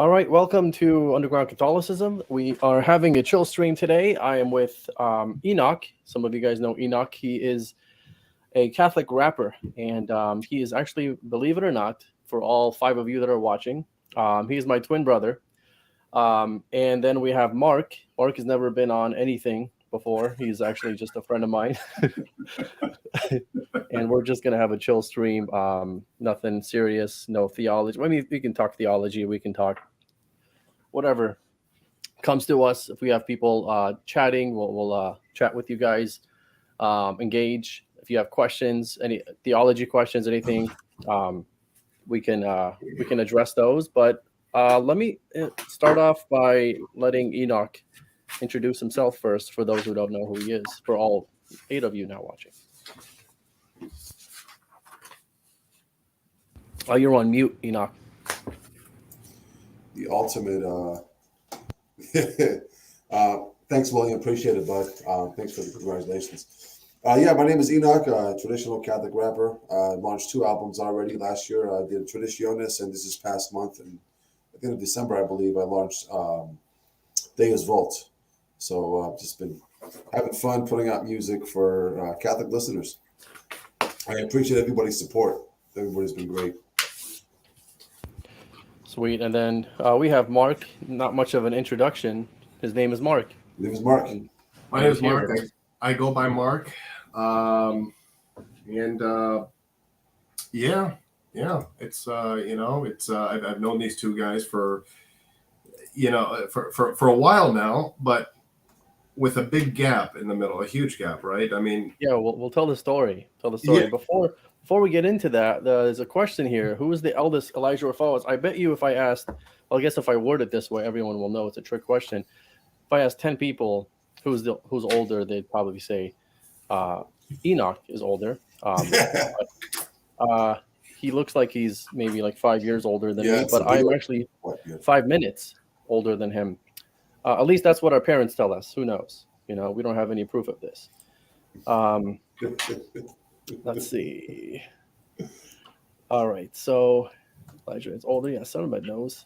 All right, welcome to Underground Catholicism. We are having a chill stream today. I am with Enoch. Some of you guys know Enoch. He is a Catholic rapper, and he is actually, believe it or not, for all 5 of you that are watching, he is my twin brother. And then we have Mark. Mark has never been on anything before. He's actually just a friend of mine. And we're just going to have a chill stream. Nothing serious, no theology. I mean, we can talk theology. We can talk whatever comes to us. If we have people chatting, we'll chat with you guys, engage. If you have questions, any theology questions, anything, we can address those. But let me start off by letting Enoch introduce himself first, for those who don't know who he is, for all 8 of you now watching. Oh, you're on mute, Enoch. The ultimate. Thanks, William. Appreciate it, bud. Thanks for the congratulations. Yeah, my name is Enoch, traditional Catholic rapper. Launched 2 albums already last year. I did Traditionis, and this is past month. And at the end of December, I believe, I launched Deus Volt. So I've just been having fun putting out music for Catholic listeners. I appreciate everybody's support. Everybody's been great. Sweet. And then we have Mark. Not much of an introduction. His name is Mark. My name is Mark. My name is Mark. I go by Mark. Yeah. It's I've known these 2 guys for a while now, but with a big gap in the middle, a huge gap, right? I mean, yeah, we'll tell the story. Yeah. Before we get into that, there's a question here. Who is the eldest Elijah or Phoebus? I bet you if I asked, well, I guess if I word it this way, everyone will know it's a trick question. If I ask 10 people who's older, they'd probably say Enoch is older. He looks like he's maybe like 5 years older than me, but I'm actually 5 minutes older than him. At least that's what our parents tell us. Who knows? We don't have any proof of this. Let's see. All right. So Elijah is older. Yeah, Sermon knows.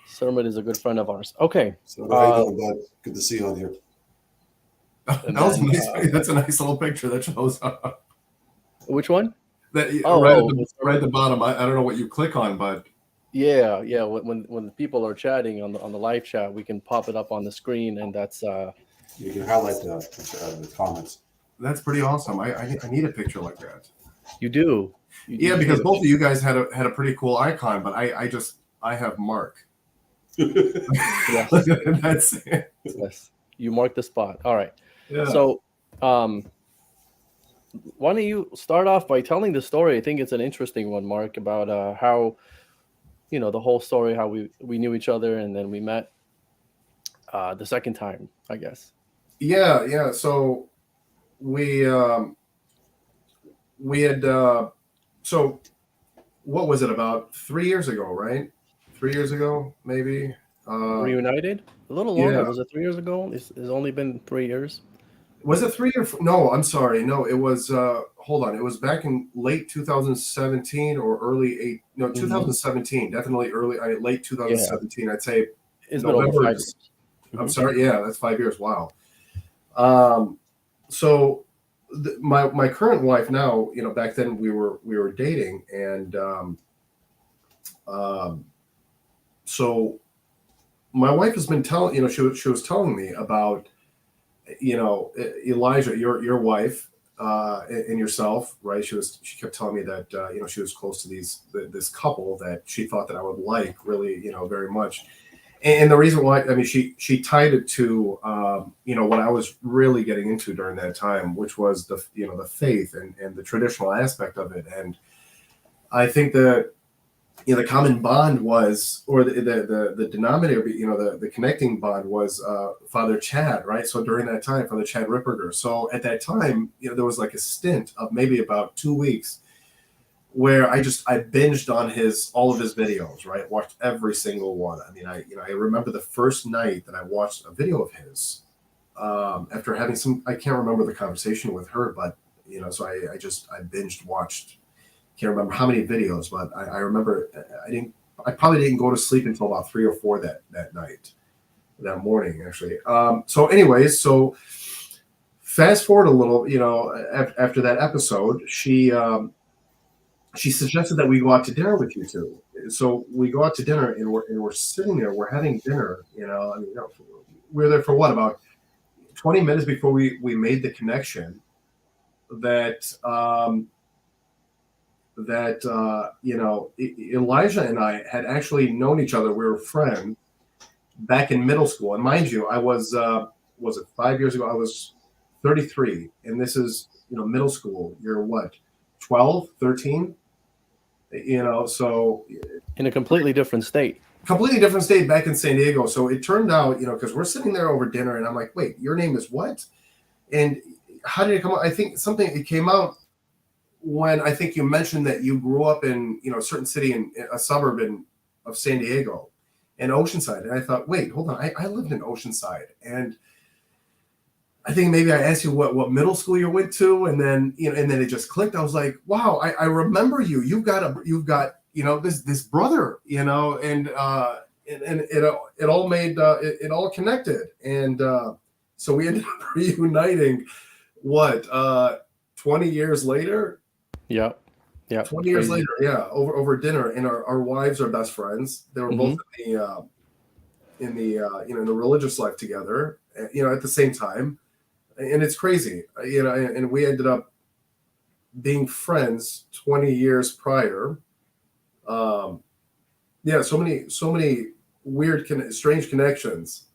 Sermon is a good friend of ours. Okay. So how you doing, bud? Good to see you on here. That's a nice little picture that shows up. Which one? Right at the bottom. I don't know what you click on, but yeah. When the people are chatting on the live chat, we can pop it up on the screen, and that's you can highlight the comments. That's pretty awesome. I need a picture like that. You do. Because both of you guys had a pretty cool icon, but I have Mark. Yes. That's it. Yes. You marked the spot. All right. Yeah. So, why don't you start off by telling the story? I think it's an interesting one, Mark, about how, the whole story, how we knew each other and then we met the second time, I guess. Yeah. So we had so what was it, about 3 years ago, right? 3 years ago, maybe. Reunited? A little longer. Yeah. Was it 3 years ago? It's only been 3 years. Was it 3 or 4? No, I'm sorry. No, it was, hold on. It was back in late 2017 or early 2017, definitely late 2017. Yeah. I'd say it's been over 5 years. I'm sorry. Yeah, that's 5 years. Wow. So my current wife now, back then we were dating, and so my wife has been telling, she was telling me about, Elijah, your wife, and yourself, right? She kept telling me that, she was close to this couple that she thought that I would like really, very much. And the reason why, I mean, she tied it to, what I was really getting into during that time, which was the faith and the traditional aspect of it. And I think that, the common bond was, or the denominator, the connecting bond was Father Chad, right? So during that time, Father Chad Ripperger. So at that time, there was like a stint of maybe about 2 weeks where I binged on all of his videos, right? Watched every single one. I mean, I remember the first night that I watched a video of his, after having I can't remember the conversation with her, but, so I binged watched, can't remember how many videos, but I remember I probably didn't go to sleep until about 3 or 4 that night, that morning actually. So anyways, so fast forward a little, after that episode, she suggested that we go out to dinner with you two. So we go out to dinner, and we're sitting there, we're having dinner. We were there for what, about 20 minutes before we made the connection that Elijah and I had actually known each other. We were friends back in middle school, and mind you, I was it 5 years ago? I was 33, and this is middle school. You're what, 12, 13? So in a completely different state. Completely different state back in San Diego. So it turned out, because we're sitting there over dinner, and I'm like, wait, your name is what? And how did it come out? I think it came out when I think you mentioned that you grew up in, a certain city in a suburb of San Diego, in Oceanside. And I thought, wait, hold on. I lived in Oceanside. And I think maybe I asked you what middle school you went to, and then and then it just clicked. I was like, wow, I remember you. You've got this brother, and it all made it all connected, and so we ended up reuniting. 20 years later? Yeah. 20 years later, yeah, over dinner, and our wives are best friends. They were both in the religious life together, at the same time. And it's crazy, and we ended up being friends 20 years prior. So many weird, strange connections.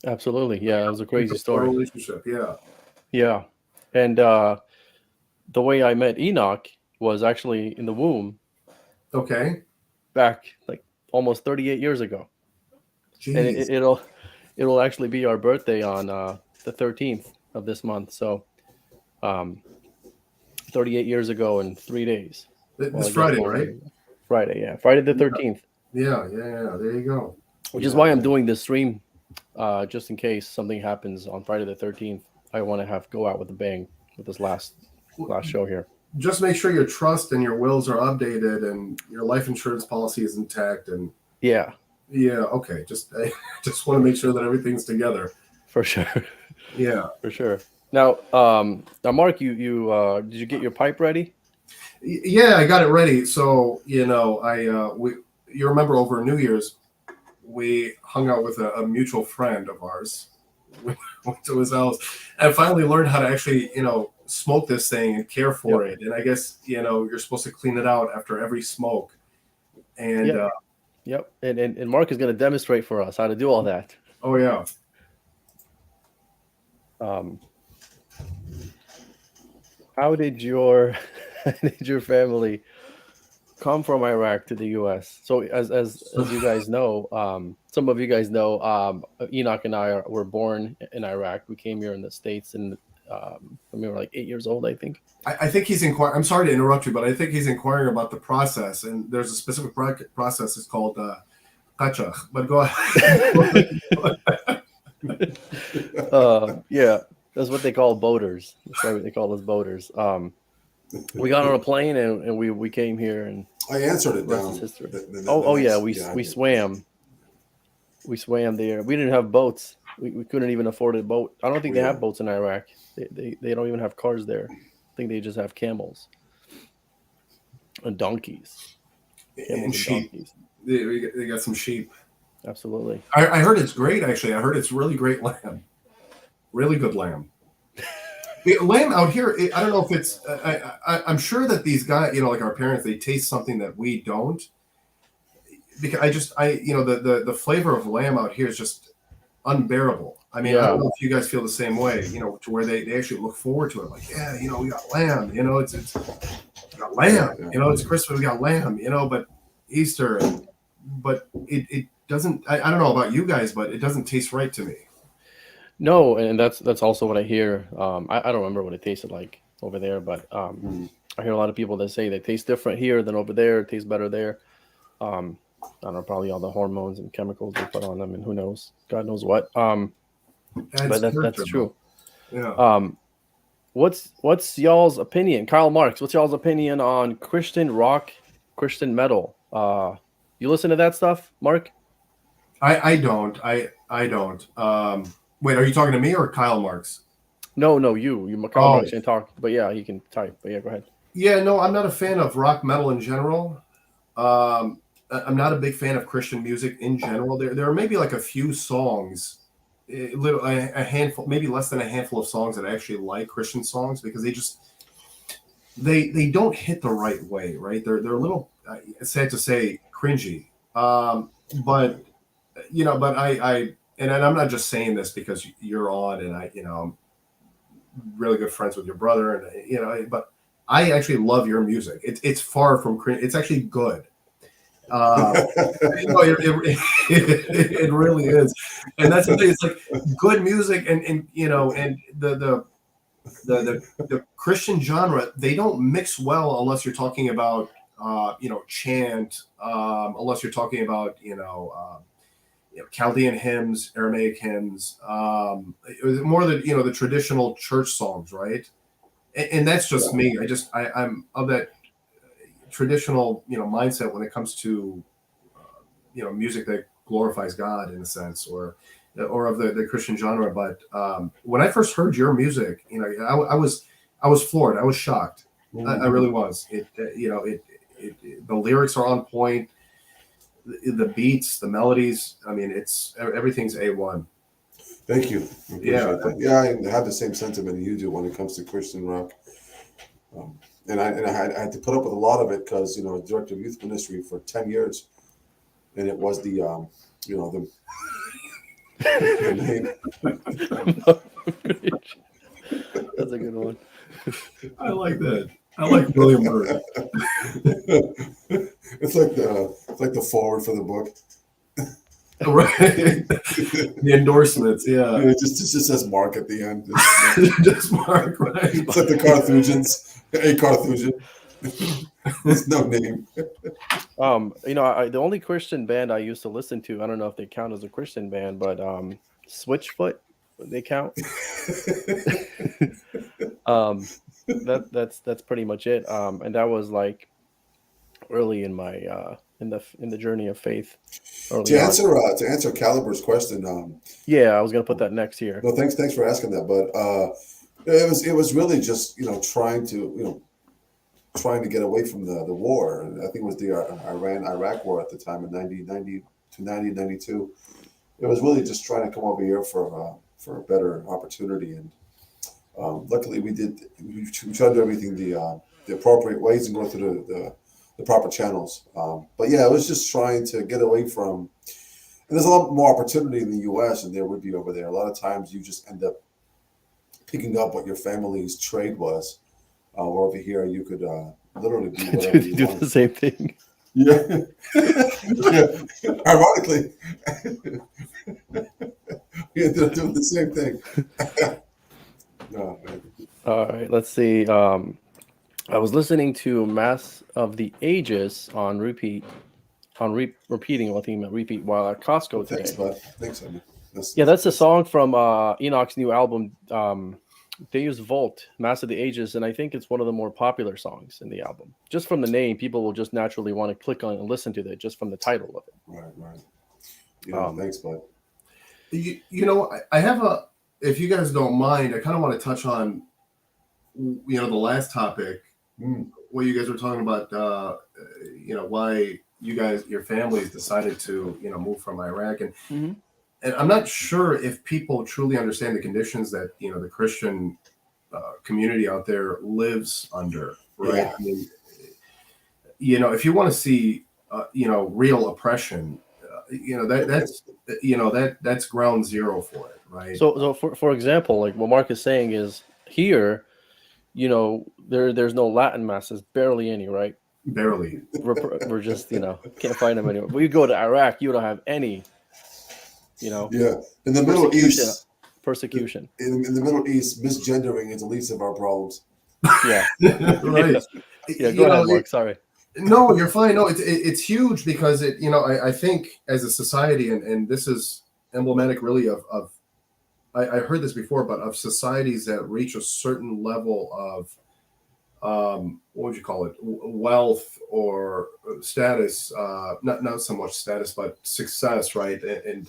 Absolutely. Yeah, it was a crazy story. Relationship, yeah. Yeah. And the way I met Enoch was actually in the womb. Okay. Back like almost 38 years ago. Jeez. And it'll actually be our birthday on the 13th of this month. So 38 years ago in 3 days. This Friday, right? Friday, yeah. Friday the 13th. Yeah. There you go. Which is why I'm doing this stream, just in case something happens on Friday the 13th. I want to go out with a bang with this last show here. Just make sure your trust and your wills are updated and your life insurance policy is intact. And yeah. Okay. I just want to make sure that everything's together. For sure. Yeah, for sure. Now, Mark, you did you get your pipe ready? Yeah, I got it ready. So you remember over New Year's, we hung out with a mutual friend of ours. We went to his house and finally learned how to actually, smoke this thing and care for it. And I guess, you're supposed to clean it out after every smoke. And yep. And Mark is going to demonstrate for us how to do all that. Oh yeah. How did your family come from Iraq to the U.S.? So as you guys know, some of you guys know, Enoch and I were born in Iraq. We came here in the States, and we were like 8 years old, I think. I think he's inquiring. I'm sorry to interrupt you, but I think he's inquiring about the process, and there's a specific process. It's called qachach. But go ahead. Yeah, that's what they call boaters. That's what they call us boaters. We got on a plane and we came here, and I answered it down. We swam. We swam there. We didn't have boats. We couldn't even afford a boat. I don't think they have boats in Iraq. They don't even have cars there. I think they just have camels and donkeys. And sheep. They got some sheep. Absolutely. I heard it's great, actually. I heard it's really great lamb. Really good lamb. The lamb out here, I don't know if it's... I'm sure that these guys, like our parents, they taste something that we don't. Because the flavor of lamb out here is just unbearable. I mean, I don't know if you guys feel the same way, to where they actually look forward to it. Like, we got lamb, it's we got lamb, it's Christmas, we got lamb, but Easter, but it doesn't, I don't know about you guys, but it doesn't taste right to me. No, and that's also what I hear. I don't remember what it tasted like over there, but I hear a lot of people that say they taste different here than over there. It tastes better there. I don't know, probably all the hormones and chemicals they put on them, and who knows, God knows what. But that's true. Yeah. What's y'all's opinion, Kyle Marks? What's y'all's opinion on Christian rock, Christian metal? You listen to that stuff, Mark? I don't. I don't. Wait, are you talking to me or Kyle Marks? No, you. Kyle Marks can talk, but yeah, he can type. But yeah, go ahead. Yeah, no, I'm not a fan of rock metal in general. I'm not a big fan of Christian music in general. There are maybe like a few songs, a handful, maybe less than a handful of songs that I actually like, Christian songs, because they don't hit the right way, right? They're a little, sad to say, cringy. But and I'm not just saying this because you're on and I'm really good friends with your brother, and but I actually love your music. It's far from cringe. It's actually good. It really is, and that's the thing. It's like good music, and the Christian genre, they don't mix well unless you're talking about chant, unless you're talking about Chaldean hymns, Aramaic hymns. It was more the traditional church songs, right? And that's just me. I'm of that traditional mindset when it comes to music that glorifies God in a sense, or of the Christian genre. But when I first heard your music, I was floored. I was shocked. I really was. The lyrics are on point. The beats, the melodies. I mean, everything's A1. Thank you. I appreciate that. Yeah, I have the same sentiment you do when it comes to Christian rock. And I had to put up with a lot of it because I was director of youth ministry for 10 years, and it was the name. That's a good one. I like that. I like William Byrd. It's like the forward for the book. Right. The endorsements, yeah. It just says Mark at the end. Just Mark, right? It's like the Carthusians. A Carthusian. There's no name. The only Christian band I used to listen to, I don't know if they count as a Christian band, but Switchfoot, they count. That's pretty much it. And that was like early in my in the journey of faith. To answer Caliber's question, yeah, I was gonna put that next here. No, thanks for asking that, but it was really just trying to get away from the war. And I think it was the Iran-Iraq war at the time in 90 to 92. It was really just trying to come over here for a better opportunity, and luckily we tried to do everything the appropriate ways and go through the proper channels. But yeah, it was just trying to get away from. And there's a lot more opportunity in the U.S. than there would be over there. A lot of times you just end up picking up what your family's trade was. Or over here, you could literally do whatever you do want. The same thing. Yeah. Yeah. Ironically, we ended up doing the same thing. No, man. All right, let's see. I was listening to Mass of the Ages on repeat, repeating. I think repeat while at Costco today. Thanks, bud. Thanks, Emma. That's a song from Enoch's new album. They use Volt, Mass of the Ages, and I think it's one of the more popular songs in the album. Just from the name, people will just naturally want to click on and listen to it just from the title of it. Right. Yeah, thanks, bud. I have if you guys don't mind, I kind of want to touch on, the last topic, where you guys were talking about, why you guys, your families decided to, move from Iraq. And I'm not sure if people truly understand the conditions that the Christian community out there lives under, right? Yeah. I mean, if you want to see real oppression, that's ground zero for it, right? So for example, like what Mark is saying is here, there's no Latin masses, barely any, right? Barely. We're just can't find them anywhere. But you go to Iraq, you don't have any. Yeah, in the Middle East, persecution. In the Middle East, misgendering is the least of our problems. Yeah, right. Yeah, go ahead, Mark. Sorry. No, you're fine. No, it's huge because I think as a society, and this is emblematic really of I heard this before, but of societies that reach a certain level what would you call it, wealth or status, not so much status but success, right? And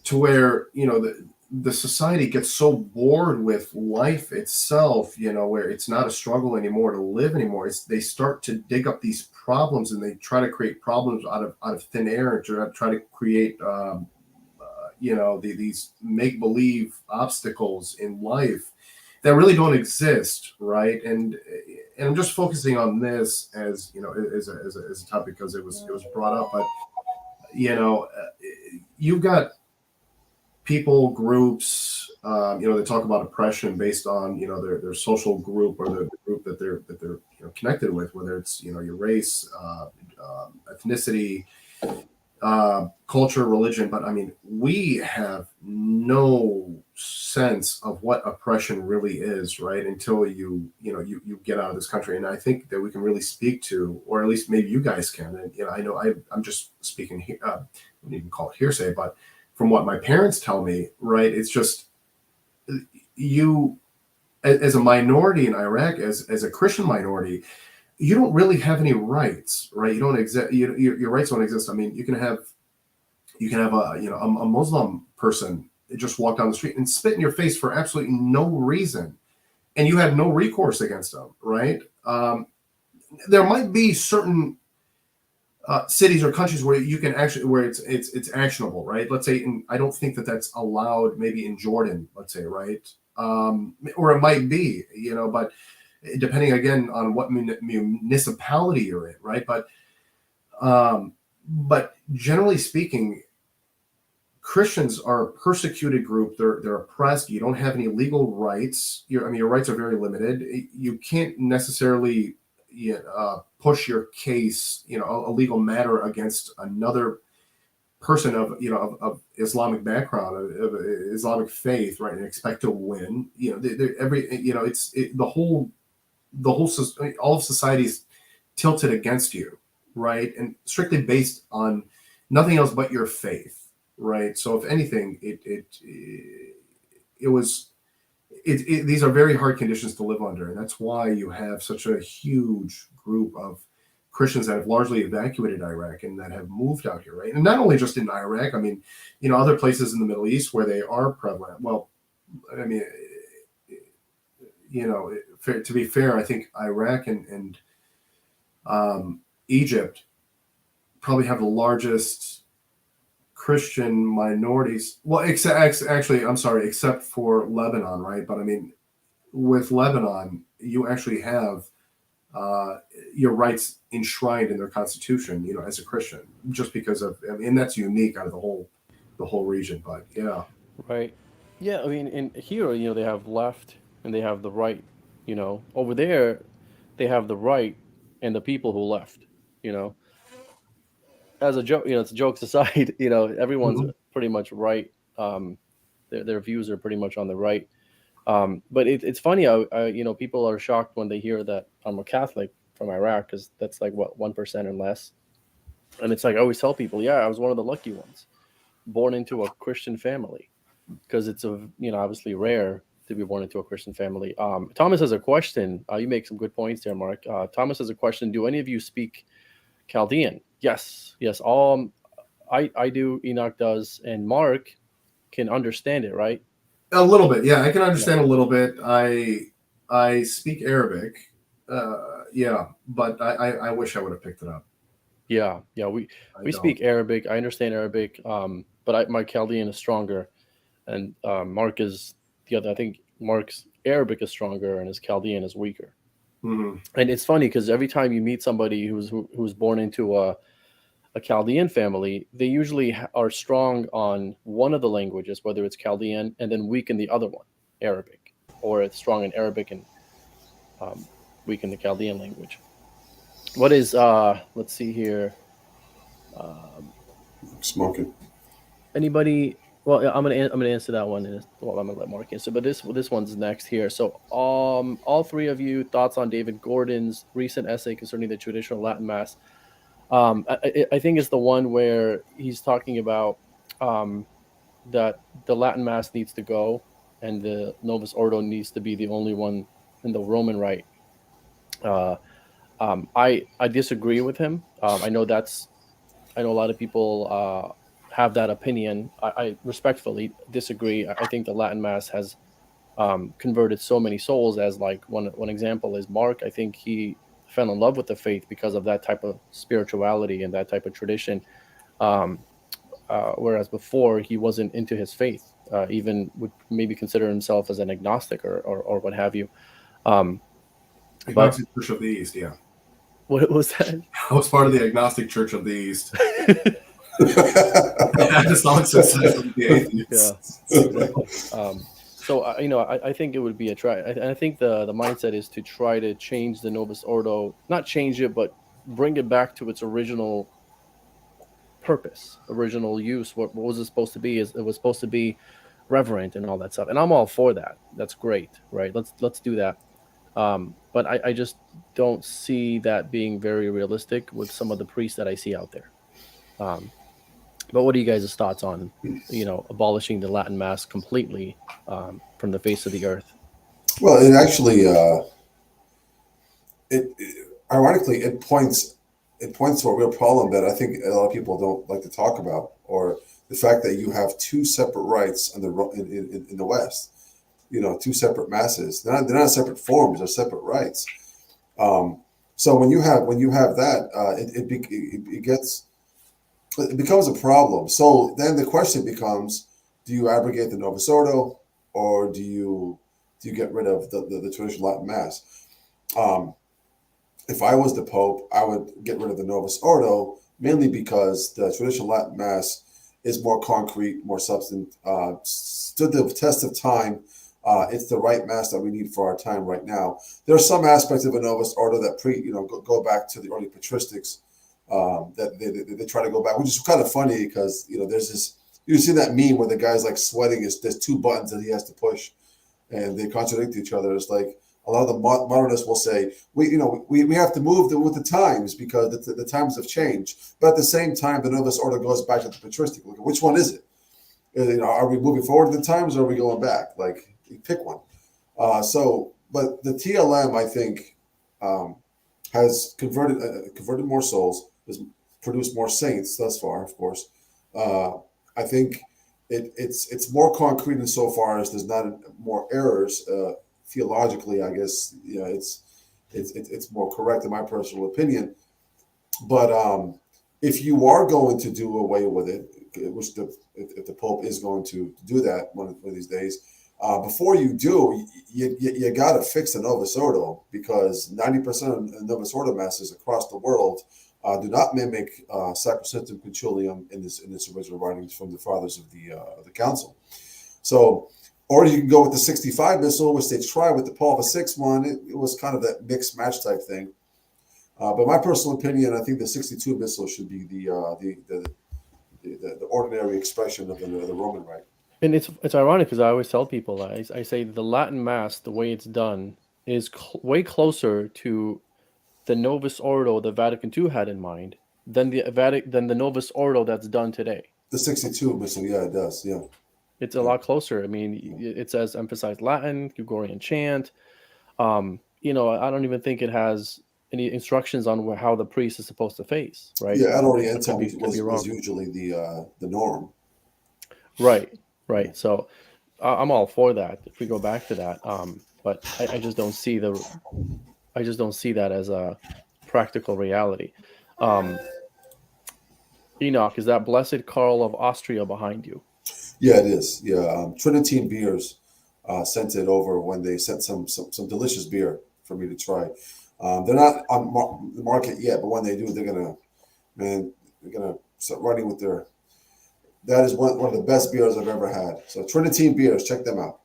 to where, you know, the society gets so bored with life itself, you know, where it's not a struggle anymore to live anymore. They start to dig up these problems, and they try to create problems out of thin air, and try to create you know, these make believe obstacles in life that really don't exist, right? And I'm just focusing on this as, you know, as a topic because it was brought up, but you know, you've got people groups, you know, they talk about oppression based on, you know, their social group, or the group that they're you know, connected with, whether it's, you know, your race, ethnicity, culture, religion. But I mean, we have no sense of what oppression really is, right? Until you get out of this country. And I think that we can really speak to, or at least maybe you guys can. And you know, I'm just speaking here. I wouldn't even call it hearsay, but from what my parents tell me, right? It's just, you, as a minority in Iraq, as a Christian minority, you don't really have any rights, right? You don't exist. Your rights don't exist. I mean, you can have a, you know, a Muslim person just walk down the street and spit in your face for absolutely no reason, and you have no recourse against them, right? There might be certain cities or countries where you can actually, where it's actionable, right? Let's say, I don't think that that's allowed, maybe in Jordan, let's say, right? Or it might be, you know, but depending again on what municipality you're in, right? But generally speaking, Christians are a persecuted group. They're oppressed. You don't have any legal rights. I mean, your rights are very limited. You can't necessarily push your case, you know, a legal matter against another person of, you know, of Islamic background, of Islamic faith, right, and expect to win. You know, you know, all of society's tilted against you, right, and strictly based on nothing else but your faith, right? So if anything, these are very hard conditions to live under, and that's why you have such a huge group of Christians that have largely evacuated Iraq and that have moved out here, right? And not only just in Iraq, I mean, you know, other places in the Middle East where they are prevalent. Well, I mean, you know, to be fair, I think Iraq and Egypt probably have the largest Christian minorities. Well, actually, I'm sorry, except for Lebanon, right? But I mean, with Lebanon, you actually have your rights enshrined in their constitution, you know, as a Christian, just because of, I mean, and that's unique out of the whole region. But yeah, Right. Yeah, I mean, in here, you know, they have left and they have the right. You know, over there, they have the right and the people who left. You know, as a joke, you know, it's jokes aside. You know, everyone's Mhm. pretty much right. Their views are pretty much on the right. But it's funny how you know, people are shocked when they hear that I'm a Catholic from Iraq, because that's like what, 1% and less. And it's like I always tell people, yeah, I was one of the lucky ones, born into a Christian family, because it's a, you know, obviously rare to be born into a Christian family. Thomas has a question. You make some good points there, Mark. Thomas has a question. Do any of you speak Chaldean? Yes, yes. I do. Enoch does, and Mark can understand it, right? A little bit, yeah, I can Yeah. understand a little bit. I speak Arabic, yeah, but I wish I would have picked it up. Yeah, yeah. We I we don't. speak Arabic. I understand Arabic, but my Chaldean is stronger, and Mark is the other. I think Mark's Arabic is stronger, and his Chaldean is weaker. Mhm. And it's funny because every time you meet somebody who's born into a Chaldean family, they usually are strong on one of the languages, whether it's Chaldean, and then weak in the other one, Arabic, or it's strong in Arabic and um, weak in the Chaldean language. What is let's see here. Um, Smoking. Anybody? Well, yeah, I'm gonna answer that one. Well, I'm gonna let Mark answer, but this one's next here. So, all three of you thoughts on David Gordon's recent essay concerning the traditional Latin Mass. I think it's the one where he's talking about um, that the Latin Mass needs to go, and the Novus Ordo needs to be the only one in the Roman Rite I disagree with him. I know a lot of people have that opinion. I respectfully disagree. I think the Latin Mass has converted so many souls. As like one example is Mark. I think he fell in love with the faith because of that type of spirituality and that type of tradition. Um, whereas before he wasn't into his faith, even would maybe consider himself as an agnostic or what have you. Um, but Agnostic Church of the East, yeah. what was that? I was part of the Agnostic Church of the East. I just thought of the atheists. Yeah, exactly. So I think it would be a try. I think the mindset is to try to change the Novus Ordo, not change it, but bring it back to its original purpose, original use. What was it supposed to be? Is it was supposed to be reverent and all that stuff, and I'm all for that. That's great, right? Let's do that. But I just don't see that being very realistic with some of the priests that I see out there. But what are you guys' thoughts on, abolishing the Latin Mass completely from the face of the earth? Well, it actually, ironically, it points to a real problem that I think a lot of people don't like to talk about, or the fact that you have two separate rites in the West. Two separate masses. They're not separate forms; they're separate rites. So when you have that, it becomes a problem. So then the question becomes: do you abrogate the Novus Ordo, or do you get rid of the traditional Latin Mass? If I was the Pope, I would get rid of the Novus Ordo, mainly because the traditional Latin Mass is more concrete, more substantive, stood the test of time. It's the right Mass that we need for our time right now. There are some aspects of a Novus Ordo that go back to the early patristics, that they try to go back, which is kind of funny because there's this. You see that meme where the guy's like sweating. There's two buttons that he has to push, and they contradict each other. It's like a lot of the modernists will say, we have to move with the times because the times have changed. But at the same time, the Novus Ordo goes back to the patristic. Like, which one is it? Are we moving forward in the times, or are we going back? Like, you pick one. But the TLM, I think, has converted more souls, has produced more saints thus far. Of course, I think it's more concrete insofar as there's not more errors. Theologically, I guess it's more correct in my personal opinion. But if you are going to do away with it, which if the Pope is going to do that one of these days, before you do, you got to fix the Novus Ordo, because 90% of Novus Ordo masses across the world do not mimic Sacrosanctum Concilium in its original writings from the fathers of the council. So. Or you can go with the 65 missal, which they tried with the Paul VI one. It was kind of that mixed match type thing. But my personal opinion, I think the 62 missal should be the ordinary expression of the Roman rite. And it's ironic because I always tell people, I say the Latin Mass, the way it's done, is way closer to the Novus Ordo the Vatican II had in mind than the Novus Ordo that's done today. The 62 missal, yeah, it does, yeah. It's a lot closer. I mean, it says emphasize Latin, Gregorian chant. I don't even think it has any instructions on how the priest is supposed to face, right? Yeah, Ad Orientem was usually the norm. Right. So I'm all for that if we go back to that. But I just don't see that as a practical reality. Enoch, is that Blessed Karl of Austria behind you? Yeah, it is. Yeah, Tridentine Beers sent it over when they sent some delicious beer for me to try. They're not on the market yet, but when they do, they're gonna start running with their. That is one of the best beers I've ever had. So Tridentine Beers, check them out.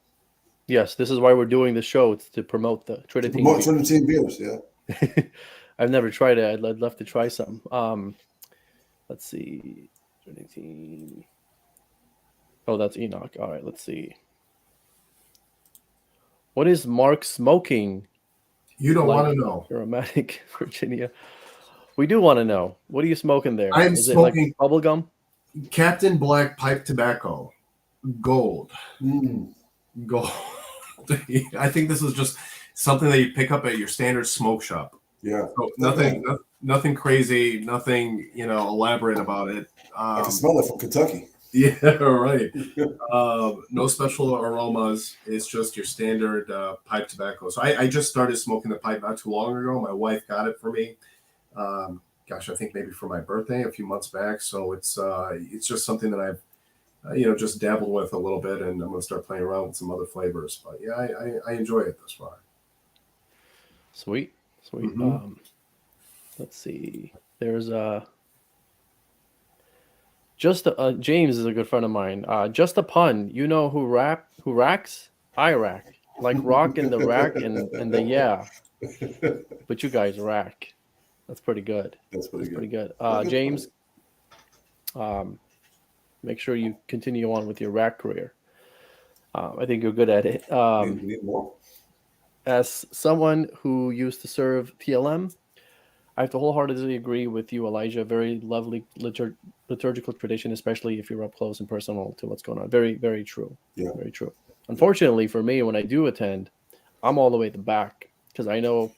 Yes, this is why we're doing the show. It's to promote the Tridentine. Tridentine Beers, yeah. I've never tried it. I'd love to try some. Let's see, Tridentine. Oh, that's Enoch. All right, let's see. What is Mark smoking? You don't want to know. Aromatic Virginia. We do want to know. What are you smoking there? I'm smoking it like bubble gum? Captain Black pipe tobacco. Gold. Gold. I think this is just something that you pick up at your standard smoke shop. Yeah. So nothing crazy, nothing elaborate about it. I can smell it from Kentucky. Yeah, right. No special aromas. It's just your standard pipe tobacco. So I just started smoking the pipe not too long ago. My wife got it for me. I think maybe for my birthday a few months back. So it's just something that I've just dabbled with a little bit, and I'm gonna start playing around with some other flavors. But yeah, I enjoy it thus far. Sweet. Mm-hmm. Let's see. There's James is a good friend of mine. Just a pun. You know who racks? I rack. Like rock in the rack and the yeah. But you guys rack. That's pretty good. That's pretty good. James, make sure you continue on with your rack career. I think you're good at it. We need more. As someone who used to serve TLM, I have to wholeheartedly agree with you, Elijah. Very lovely liturgical tradition, especially if you're up close and personal to what's going on. Very, very true. Yeah. Very true. Unfortunately for me, when I do attend, I'm all the way at the back because I know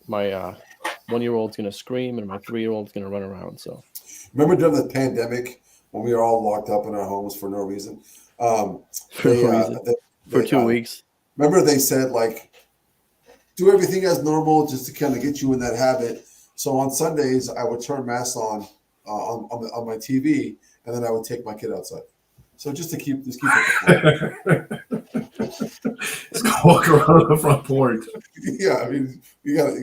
my 1-year-old's going to scream and my 3-year-old's going to run around. So, remember during the pandemic when we were all locked up in our homes for no reason? For 2 weeks. Remember they said, like, do everything as normal just to kind of get you in that habit. So on Sundays, I would turn Mass on my TV, and then I would take my kid outside. So just to keep it. Just go walk around on the front porch. Yeah, I mean, you gotta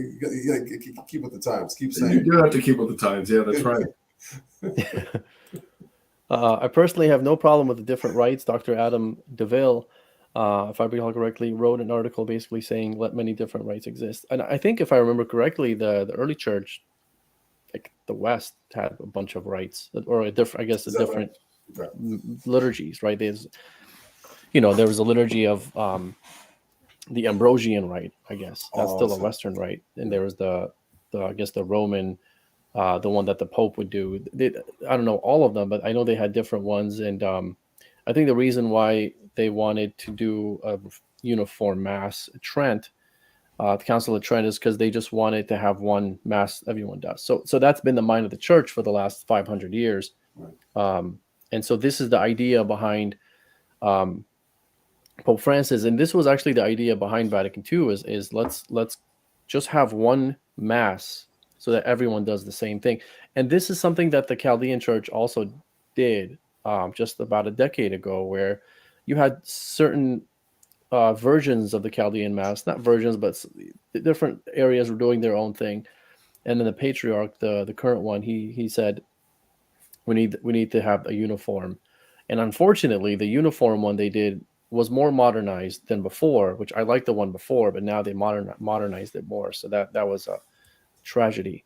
keep with the times. Keep saying. You do have to keep with the times. Yeah, that's right. I personally have no problem with the different rites. Dr. Adam DeVille, if I recall correctly, wrote an article basically saying let many different rites exist. And I think if I remember correctly, the early church, like the West, had a bunch of rites, or a different liturgies, right? There was a liturgy of the Ambrosian rite, I guess. That's still a Western rite. And there was the Roman, the one that the Pope would do. I don't know all of them, but I know they had different ones. And I think the reason why they wanted to do a uniform Mass at Trent, the Council of Trent, is because they just wanted to have one Mass everyone does. So that's been the mind of the Church for the last 500 years. And so this is the idea behind Pope Francis, and this was actually the idea behind Vatican II. Is let's just have one Mass so that everyone does the same thing. And this is something that the Chaldean Church also did just about a decade ago, where you had certain versions of the Chaldean Mass, not versions, but different areas were doing their own thing. And then the Patriarch, the current one, he said, we need to have a uniform. And unfortunately, the uniform one they did was more modernized than before, which I liked the one before, but now they modernized it more. So that was a tragic.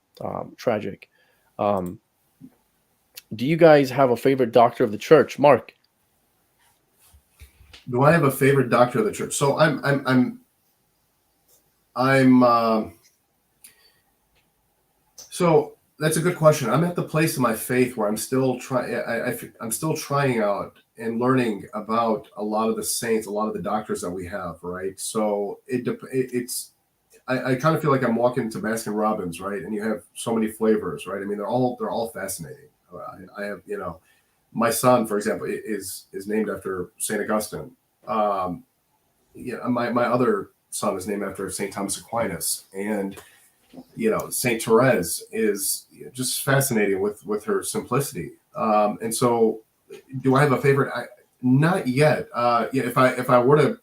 Do you guys have a favorite doctor of the Church, Mark? Do I have a favorite doctor of the Church? So so that's a good question. I'm at the place in my faith where I'm still I'm still trying out and learning about a lot of the saints, a lot of the doctors that we have, right? So I kind of feel like I'm walking into Baskin Robbins, right? And you have so many flavors, right? I mean, they're all fascinating. I have, my son, for example, is named after St. Augustine. My other son is named after St. Thomas Aquinas, and St. Therese is just fascinating with her simplicity. And so, do I have a favorite? Not yet. If I were to,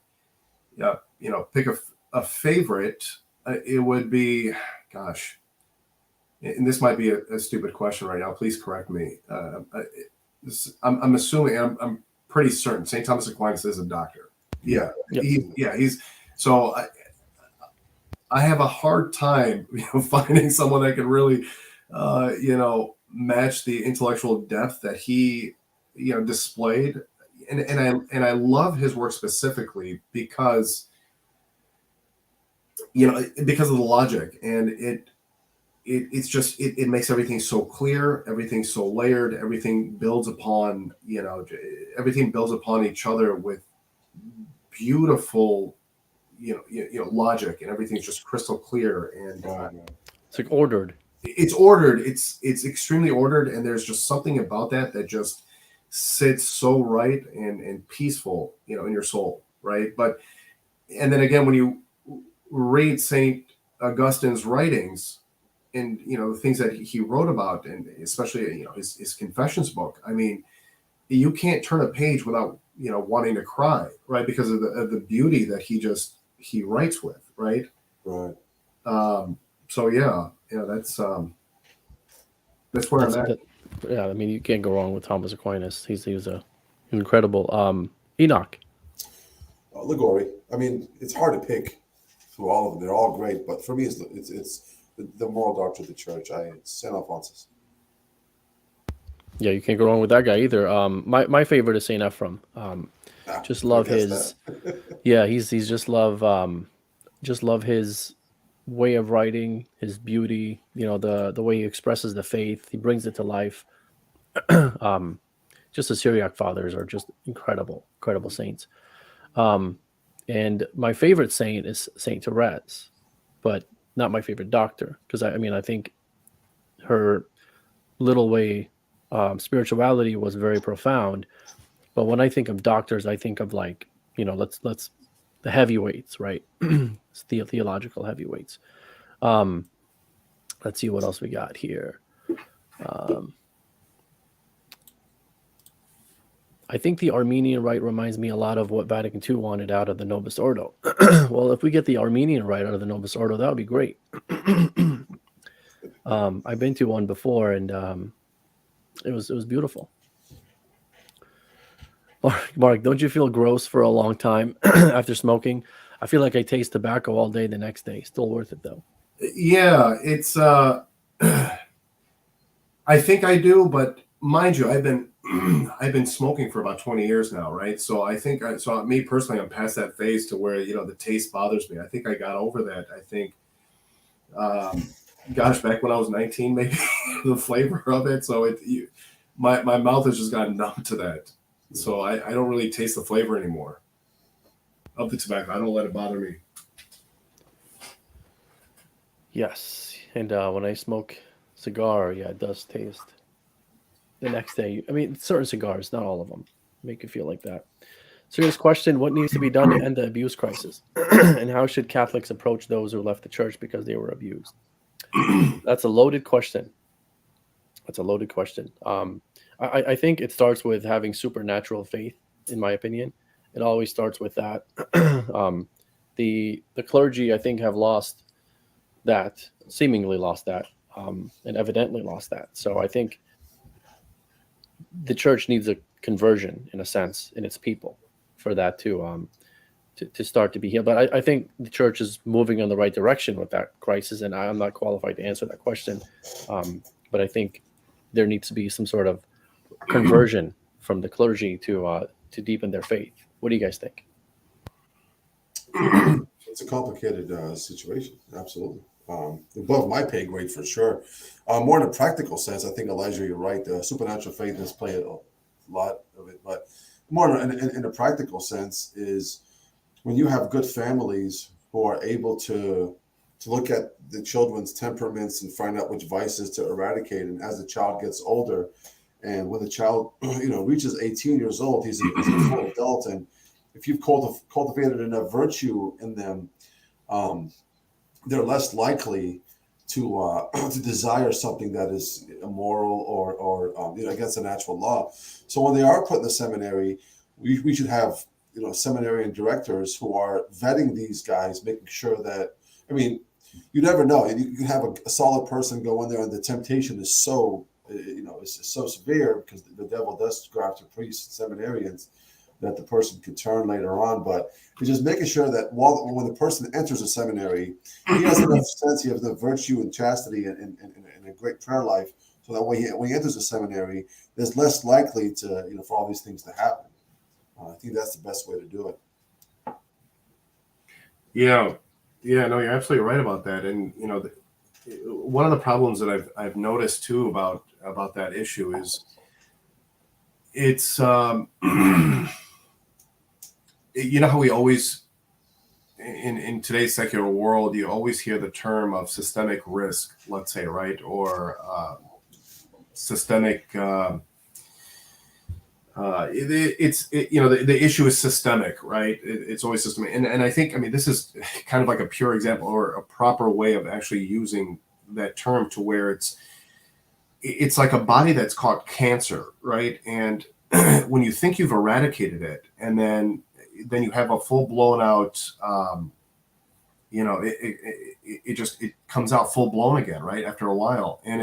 pick a favorite, it would be, gosh. And this might be a stupid question right now. Please correct me. I'm assuming. I'm pretty certain St. Thomas Aquinas is a doctor. Yeah. Yep. He's so. I have a hard time, finding someone that can really, match the intellectual depth that he, displayed, and I love his work specifically because, because of the logic, and it's just it makes everything so clear, everything so layered, everything builds upon everything builds upon each other with beautiful, logic, and everything's just crystal clear, and It's like ordered. it's ordered. It's extremely ordered, and there's just something about that just sits so right and peaceful, in your soul, right? And then again, when you read Saint Augustine's writings, and the things that he wrote about, and especially his Confessions book, I mean, you can't turn a page without wanting to cry, right? Because of the beauty that he writes with, right? Right. So that's where I'm at. Yeah, I mean, you can't go wrong with Thomas Aquinas. He was a incredible Enoch. Ligori. I mean, it's hard to pick through all of them. They're all great, but for me, it's the moral doctrine of the church. It's Saint Alphonsus. Yeah, you can't go wrong with that guy either. My favorite is Saint Ephrem. Just love his. Yeah, he's just love his way of writing, his beauty. The way he expresses the faith, he brings it to life. Just the Syriac fathers are just incredible saints. And my favorite saint is Saint Therese, but not my favorite doctor, because I think her little way spirituality was very profound. But when I think of doctors, I think of let's the heavyweights, right? Theological heavyweights. Let's see what else we got here. I think the Armenian rite reminds me a lot of what Vatican II wanted out of the Novus Ordo. Well, if we get the Armenian rite out of the Novus Ordo, that would be great. I've been to one before, and it was beautiful. Mark, don't you feel gross for a long time after smoking? I feel like I taste tobacco all day the next day. Still worth it though. Yeah, it's I think I do, but mind you, I've been smoking for about 20 years now, right? So I think me personally, I'm past that phase to where the taste bothers me. I think I got over that. I think back when I was 19, maybe the flavor of it. So my mouth has just gotten numb to that. So I don't really taste the flavor anymore of the tobacco. I don't let it bother me. Yes, and when I smoke cigar, yeah, it does taste. The next day, I mean, certain cigars, not all of them, make you feel like that. Serious question: what needs to be done to end the abuse crisis, and how should Catholics approach those who left the church because they were abused? That's a loaded question. I think it starts with having supernatural faith. In my opinion, it always starts with that. The clergy, I think, have lost that, seemingly lost that, and evidently lost that. So I think the church needs a conversion, in a sense, in its people, for that to start to be healed. But I think the church is moving in the right direction with that crisis, and I'm not qualified to answer that question. But I think there needs to be some sort of conversion from the clergy to deepen their faith. What do you guys think? It's a complicated situation, absolutely. Above my pay grade for sure. More in a practical sense, I think, Elijah, you're right. Supernatural faith has played a lot of it, but more in a practical sense is when you have good families who are able to look at the children's temperaments and find out which vices to eradicate. And as the child gets older, and when the child reaches 18 years old, he's a full adult, and if you've cultivated enough virtue in them, they're less likely to desire something that is immoral or against the natural law. So when they are put in the seminary, we should have seminarian directors who are vetting these guys, making sure that, you never know. You can have a solid person go in there, and the temptation is so so severe because the devil does go after priests and seminarians, that the person could turn later on. But it's just making sure that when the person enters a seminary, he has enough sense, he has enough virtue and chastity and a great prayer life, so that when he enters a seminary, there's less likely to for all these things to happen. I think that's the best way to do it. Yeah, no, you're absolutely right about that. And one of the problems that I've noticed too about that issue is it's how we always, in today's secular world, you always hear the term of systemic risk, let's say, right, or systemic. The issue is systemic, right? It's always systemic, and I think, I mean, this is kind of like a pure example or a proper way of actually using that term, to where it's like a body that's caught cancer, right? And when you think you've eradicated it, and then you have a full blown out, it comes out full blown again, right, after a while. And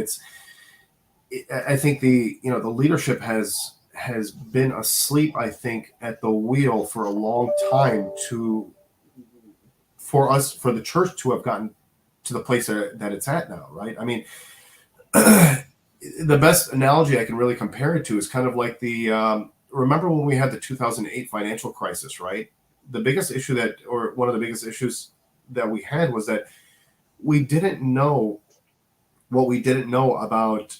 I think the leadership has been asleep, I think, at the wheel for a long time for the church to have gotten to the place that it's at now, right? I mean, the best analogy I can really compare it to is kind of like remember when we had the 2008 financial crisis, right? The biggest issue one of the biggest issues that we had was that we didn't know what we didn't know about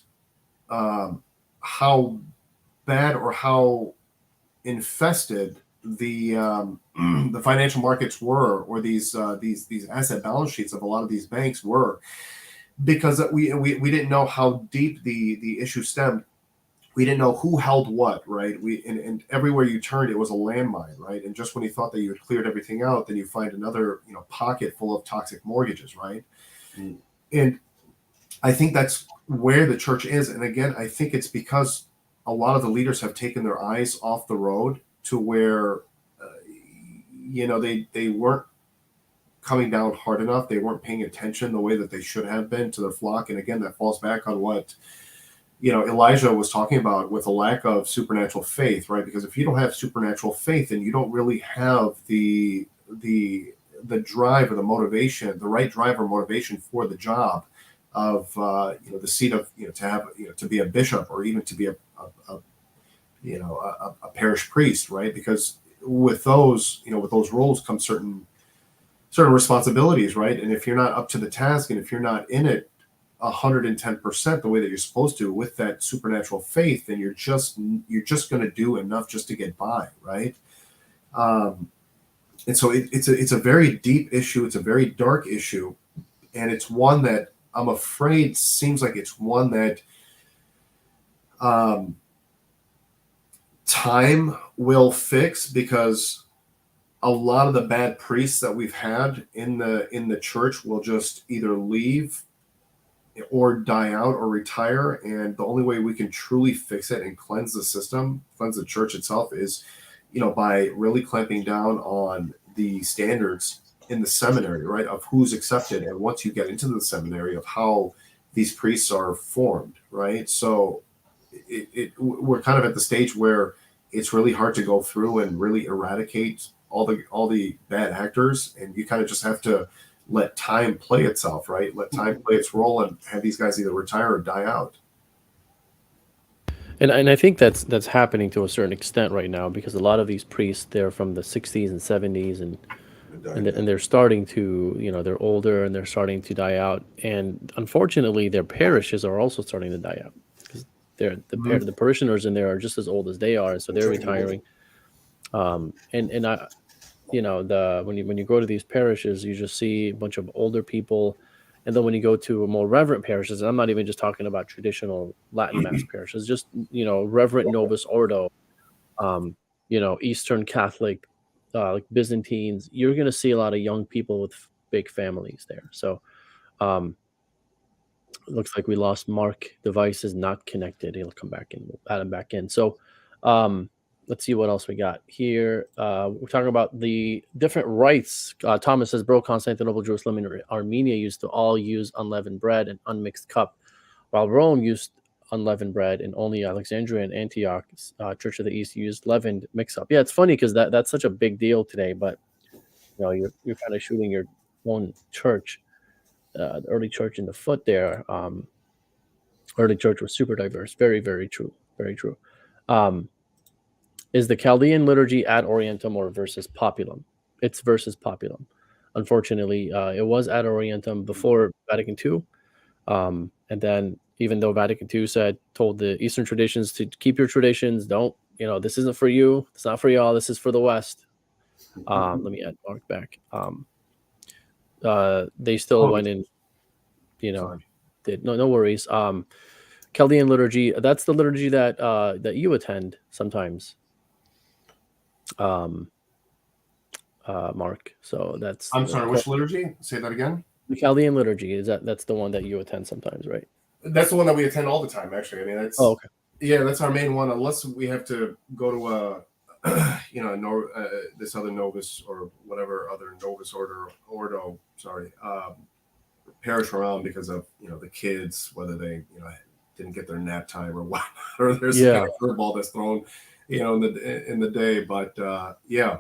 how bad or how infested the financial markets were, or these asset balance sheets of a lot of these banks were, because we didn't know how deep the issue stemmed. We didn't know who held what, right? And everywhere you turned, it was a landmine, right? And just when you thought that you had cleared everything out, then you find another pocket full of toxic mortgages, right? Mm. And I think that's where the church is. And again, I think it's because a lot of the leaders have taken their eyes off the road, to where they weren't coming down hard enough. They weren't paying attention the way that they should have been to their flock. And again, that falls back on what Elijah was talking about, with a lack of supernatural faith, right? Because if you don't have supernatural faith, then you don't really have the drive or the motivation, the right drive or motivation for the job of the seat of to be a bishop, or even to be a parish priest, right? Because with those roles come certain responsibilities, right? And if you're not up to the task, and if you're not in it 110% the way that you're supposed to with that supernatural faith, then you're just going to do enough just to get by, right? And so it's a very deep issue. It's a very dark issue, and it's one that I'm afraid seems like it's one that time will fix, because a lot of the bad priests that we've had in the church will just either leave or die out or retire. And the only way we can truly fix it and cleanse the system, cleanse the church itself, is by really clamping down on the standards in the seminary, right, of who's accepted, and once you get into the seminary, of how these priests are formed, right? So we're kind of at the stage where it's really hard to go through and really eradicate all the bad actors, and you kind of just have to let time play itself, right? Let time play its role, and have these guys either retire or die out. And I think that's happening to a certain extent right now, because a lot of these priests, they're from the 60s and 70s, and they're starting to, they're older and they're starting to die out. And unfortunately, their parishes are also starting to die out, because the parishioners in there are just as old as they are, so they're retiring. When you go to these parishes, you just see a bunch of older people. And then when you go to more reverent parishes, and I'm not even just talking about traditional Latin Mass parishes, just, Reverent Novus Ordo, Eastern Catholic, like Byzantines, you're going to see a lot of young people with big families there. So it looks like we lost Mark. Device is not connected. He'll come back in. We'll add him back in. So let's see what else we got here. We're talking about the different rites. Thomas says, bro, Constantinople, Jerusalem, and Armenia used to all use unleavened bread and unmixed cup, while Rome used unleavened bread, and only Alexandria and Antioch, Church of the East, used leavened mix-up. Yeah, it's funny because that's such a big deal today, but you're kind of shooting your own church, the early church, in the foot there. Early church was super diverse. Very, very true. Very true. Is the Chaldean liturgy ad orientem or versus populum? It's versus populum. Unfortunately, it was ad orientem before Vatican II. And then, even though Vatican II told the Eastern traditions to keep your traditions, don't, this isn't for you. It's not for y'all. This is for the West. Let me add Mark back. They still Oh, went in, sorry. did no worries. Chaldean liturgy, that's the liturgy that you attend sometimes, um, Mark. So that's I'm sorry. Which liturgy? Say that again. the Chaldean liturgy. That's the one that you attend sometimes, right? That's the one that we attend all the time. Actually, I mean, Oh, okay. yeah, that's our main one. Unless we have to go to a this other novus or whatever other novus ordo, sorry, parish around because of the kids, whether they didn't get their nap time or what, or there's some kind Yeah. of curveball that's thrown in the day. But yeah.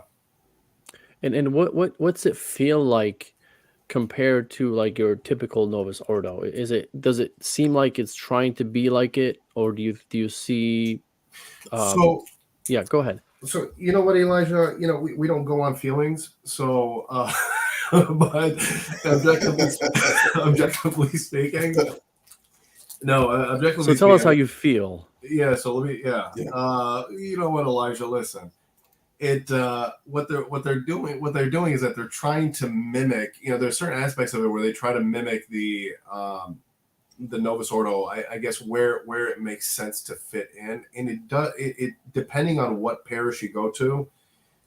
And what's it feel like compared to like your typical Novus Ordo? Does it seem like it's trying to be like it, or do you see? So Yeah, go ahead. So you know what, Elijah? We don't go on feelings. So, but objectively speaking, no. Objectively So tell us speaking, how you feel. yeah. So let me, yeah. Yeah. You know what, Elijah? Listen, what they're doing is that they're trying to mimic. There's certain aspects of it where they try to mimic the Novus Ordo, I guess where it makes sense to fit in, and it does. It depending on what parish you go to,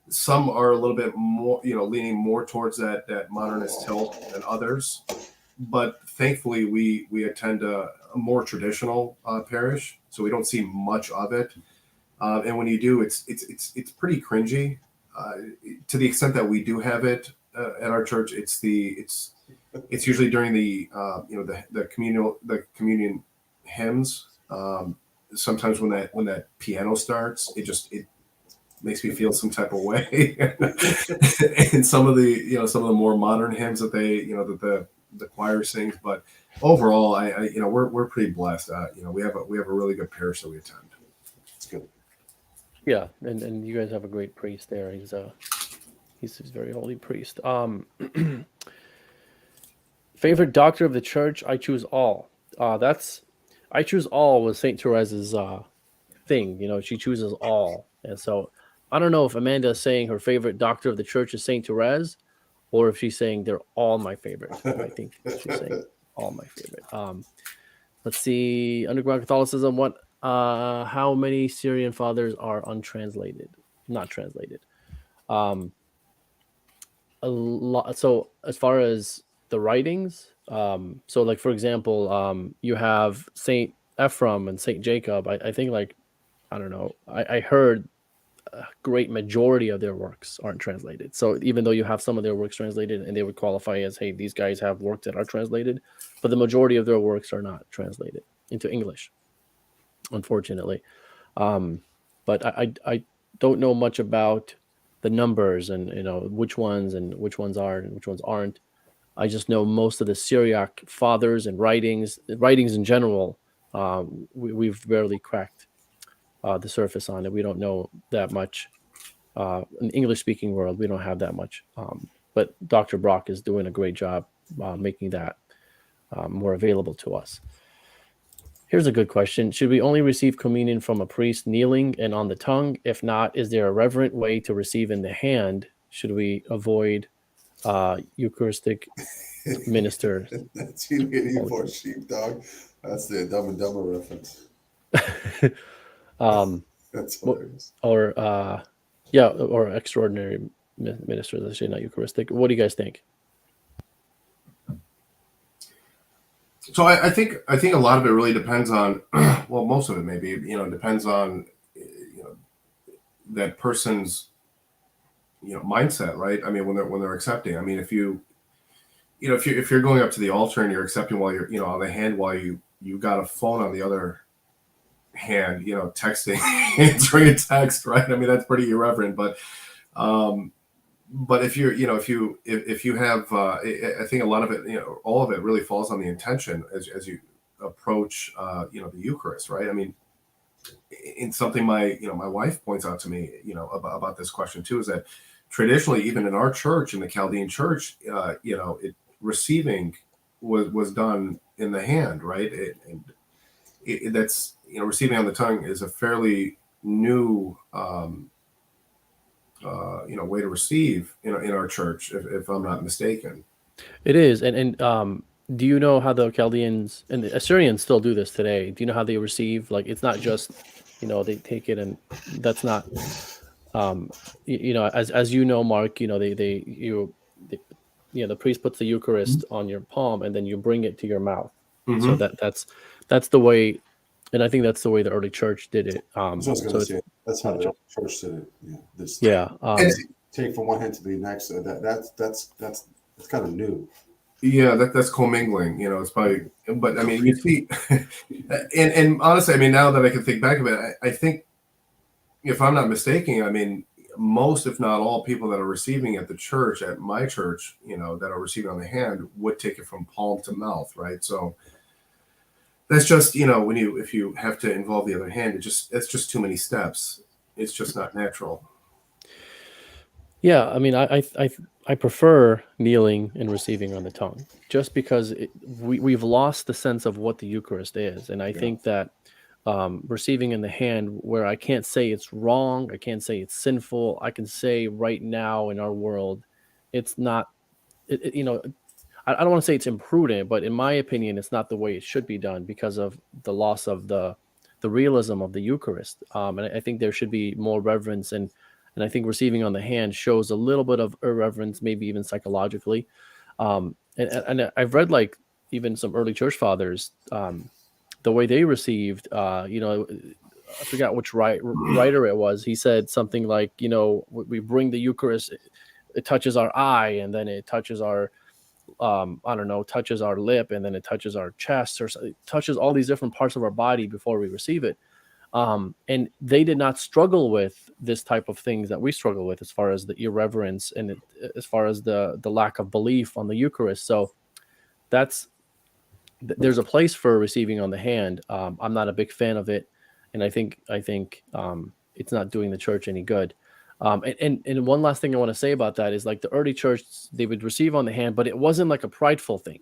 some are a little bit more, leaning more towards that modernist tilt than others. But thankfully, we attend a more traditional parish, so we don't see much of it. And when you do, it's pretty cringy. To the extent that we do have it at our church, it's usually during the the communion hymns. Sometimes when that piano starts, it makes me feel some type of way. And some of the more modern hymns that the choir sings, but overall, we're pretty blessed. We have a really good parish that we attend. It's good. Yeah, and you guys have a great priest there. He's a very holy priest. Favorite doctor of the church? I choose all. I choose all was Saint Therese's thing. She chooses all, and so I don't know if Amanda is saying her favorite doctor of the church is Saint Therese, or if she's saying they're all my favorite. I think she's saying all my favorite. Let's see, underground Catholicism. How many Syrian fathers are untranslated, not translated? A lot. So as far as the writings, so like for example, you have Saint Ephraim and Saint Jacob. I think like I don't know. I heard a great majority of their works aren't translated. So even though you have some of their works translated, and they would qualify as, hey, these guys have works that are translated, but the majority of their works are not translated into English, unfortunately. But I don't know much about the numbers and which ones are and which ones aren't. I just know most of the Syriac fathers and writings in general. We've barely cracked the surface on it. We don't know that much. In the English-speaking world, we don't have that much. But Dr. Brock is doing a great job making that more available to us. Here's a good question. Should we only receive communion from a priest kneeling and on the tongue? If not, is there a reverent way to receive in the hand? Should we avoid Eucharistic minister? That's you getting for sheepdog. That's the Dumb and Dumber reference. That's hilarious. Or extraordinary ministers, I say, not Eucharistic. What do you guys think? So I think a lot of it really depends on, well, most of it maybe, depends on, that person's, mindset, right? I mean, when they're accepting. I mean, if you're going up to the altar and you're accepting while you're, on the hand while you got a phone on the other hand, texting, answering a text, right? I mean, that's pretty irreverent, but if you're, if you have, I think a lot of it, all of it really falls on the intention as you approach, the Eucharist, right? I mean, in something my wife points out to me, about this question too, is that traditionally, even in our church, in the Chaldean Church, receiving was done in the hand, right? That's, receiving on the tongue is a fairly new way to receive in our church, if I'm not mistaken. It is, and do you know how the Chaldeans and the Assyrians still do this today? Do you know how they receive? Like, it's not just, they take it, and that's not, as you know, Mark, the priest puts the Eucharist on your palm, and then you bring it to your mouth. Mm-hmm. So that's the way, and I think that's the way the early church did it. That's what I was going to say. That's how the church did it. Yeah. Take from one hand to the next. That's kind of new. Yeah, that's commingling. It's probably, but I mean, you see, and honestly, I mean, now that I can think back of it, I think, if I'm not mistaken, I mean, most, if not all, people that are receiving at the church, at my church, that are receiving on the hand, would take it from palm to mouth, right? So that's just, if you have to involve the other hand, it's just too many steps. It's just not natural. Yeah, I mean, I prefer kneeling and receiving on the tongue, just because we've lost the sense of what the Eucharist is, and I think that receiving in the hand, where I can't say it's wrong, I can't say it's sinful, I can say right now in our world, it's not. I don't want to say it's imprudent, but in my opinion, it's not the way it should be done because of the loss of the realism of the Eucharist. And I think there should be more reverence, and I think receiving on the hand shows a little bit of irreverence, maybe even psychologically. And I've read, like, even some early church fathers, the way they received. I forgot which writer it was. He said something like, we bring the Eucharist, it touches our eye, and then it touches our touches our lip, and then it touches our chest, or it touches all these different parts of our body before we receive it. And they did not struggle with this type of things that we struggle with, as far as the irreverence and as far as the lack of belief on the Eucharist. So there's a place for receiving on the hand. I'm not a big fan of it, and I think it's not doing the church any good. And one last thing I want to say about that is, like, the early church, they would receive on the hand, but it wasn't like a prideful thing.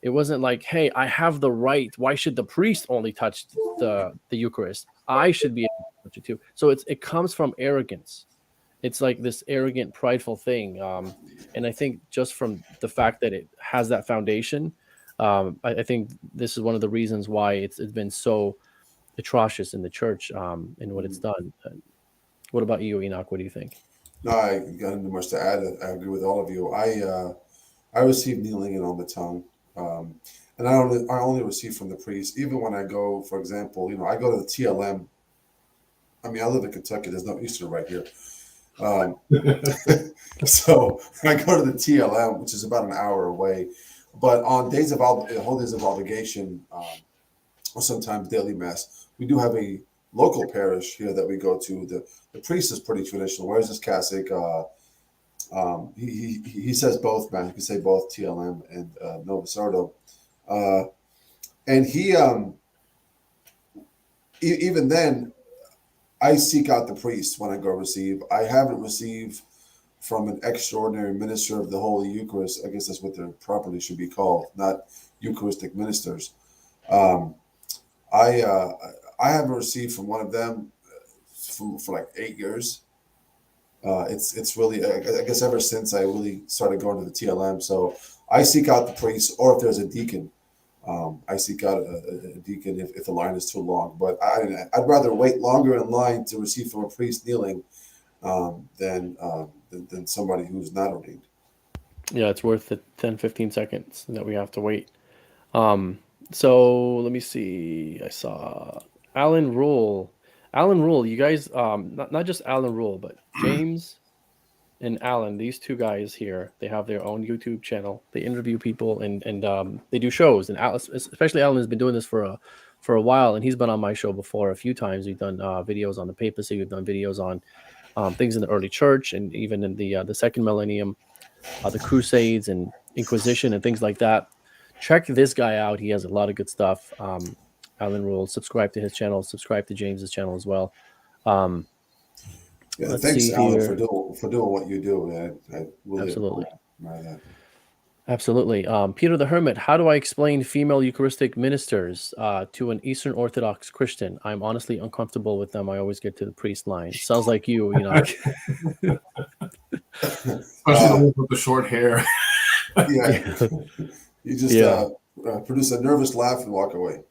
It wasn't like, hey, I have the right. Why should the priest only touch the Eucharist? I should be able to touch it too. So it comes from arrogance. It's like this arrogant, prideful thing. And I think just from the fact that it has that foundation, I think this is one of the reasons why it's been so atrocious in the church, in what it's done. What about you, Enoch? What do you think? No, I got into much to add. I agree with all of you. I receive kneeling in on the tongue, and I only receive from the priest. Even when I go, for example, I go to the TLM. I mean, I live in Kentucky. There's no Easter right here, so I go to the TLM, which is about an hour away. But on days of holidays of obligation, or sometimes daily mass, we do have a local parish here that we go to. The priest is pretty traditional, wears his cassock. He says both, man. He can say both TLM and Novus Ordo. And he, even then, I seek out the priest when I go receive. I haven't received from an extraordinary minister of the Holy Eucharist. I guess that's what they properly should be called, not Eucharistic ministers. I haven't received from one of them for like 8 years. It's really, I guess, ever since I really started going to the TLM. So I seek out the priest, or if there's a deacon, I seek out a deacon if the line is too long. But I'd rather wait longer in line to receive from a priest kneeling than somebody who's not ordained. Yeah, it's worth the 10-15 seconds that we have to wait. So let me see. I saw Alan Rule. You guys, not just Alan Rule, but James and Alan, these two guys here, they have their own YouTube channel. They interview people and they do shows. And especially Alan has been doing this for a while, and he's been on my show before a few times. We've done videos on the papacy. We've done videos on things in the early church, and even in the second millennium, the Crusades and Inquisition and things like that. Check this guy out. He has a lot of good stuff. Alan Rule, subscribe to his channel, subscribe to James's channel as well. Thanks, Alan, for doing what you do. I really absolutely. admire that. Absolutely. Peter the Hermit, how do I explain female Eucharistic ministers to an Eastern Orthodox Christian? I'm honestly uncomfortable with them. I always get to the priest line. Sounds like you know. Especially the ones with the short hair. Yeah, Yeah. you just Yeah. produce a nervous laugh and walk away.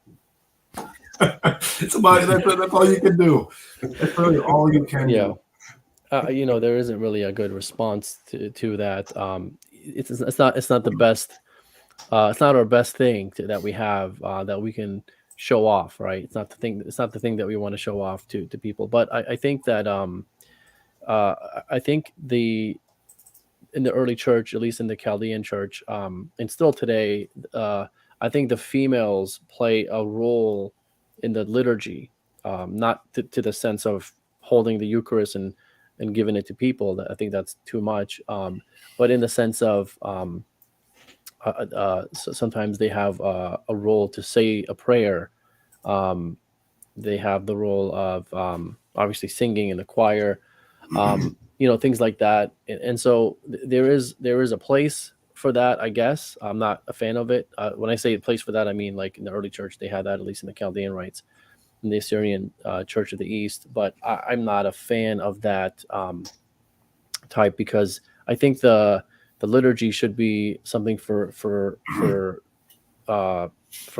It's about that's all you can do. That's really all you can Yeah. do. There isn't really a good response to that. It's not the best. It's not our best thing that we have that we can show off, right? It's not the thing. It's not the thing that we want to show off to people. But I think that uh, I think in the early church, at least in the Chaldean Church, and still today, I think the females play a role in the liturgy, not to the sense of holding the Eucharist and giving it to people. I think that's too much. But in the sense of so sometimes they have a role to say a prayer. Um, they have the role of obviously singing in the choir, things like that. And so there is a place for that, I guess. I'm not a fan of it. When I say a place for that, I mean like in the early church they had that, at least in the Chaldean rites, in the Assyrian Church of the East. But I'm not a fan of that type, because I think the liturgy should be something for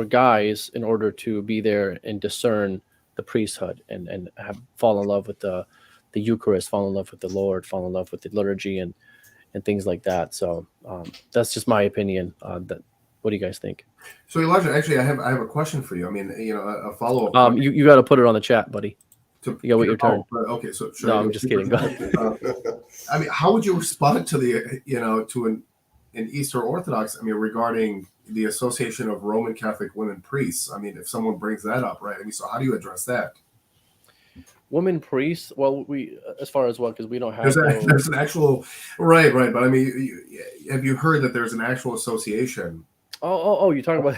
guys in order to be there and discern the priesthood and fall in love with the Eucharist, fall in love with the Lord, fall in love with the liturgy and things like that. So that's just my opinion. What do you guys think? So Elijah, actually, I have a question for you. I mean, a follow up. You got to put it on the chat, buddy. You got to wait your turn. Okay, so No, I'm just kidding. Go ahead. I mean, how would you respond to to an Eastern Orthodox? I mean, regarding the association of Roman Catholic women priests. I mean, if someone brings that up, right? I mean, so how do you address that? Women priests? Well, we as far as what, because we don't have. There's an actual right. But I mean, have you heard that there's an actual association? Oh, you're talking about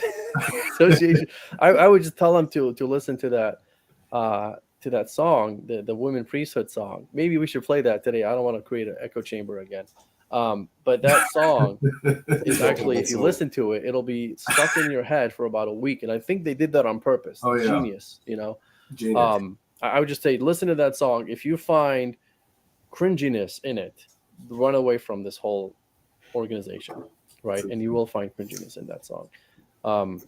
association. I would just tell them to listen to that song, the women priesthood song. Maybe we should play that today. I don't want to create an echo chamber again. But that song is actually, if you listen to it, it'll be stuck in your head for about a week. And I think they did that on purpose. Oh, yeah. Genius, Genius. I would just say, listen to that song. If you find cringiness in it, run away from this whole organization, right? And you will find cringiness in that song. And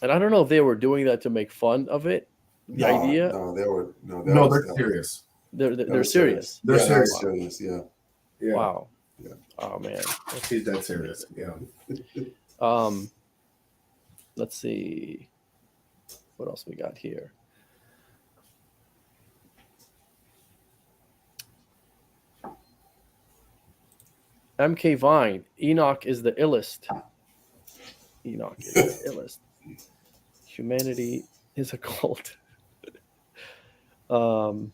I don't know if they were doing that to make fun of it. The idea? No, they were they're serious. They're serious. They're serious. serious. Yeah. Wow. Yeah. Oh man. He's dead serious. Yeah. Let's see. What else we got here? MK Vine. Enoch is the illest. Enoch is the illest. Humanity is a cult. And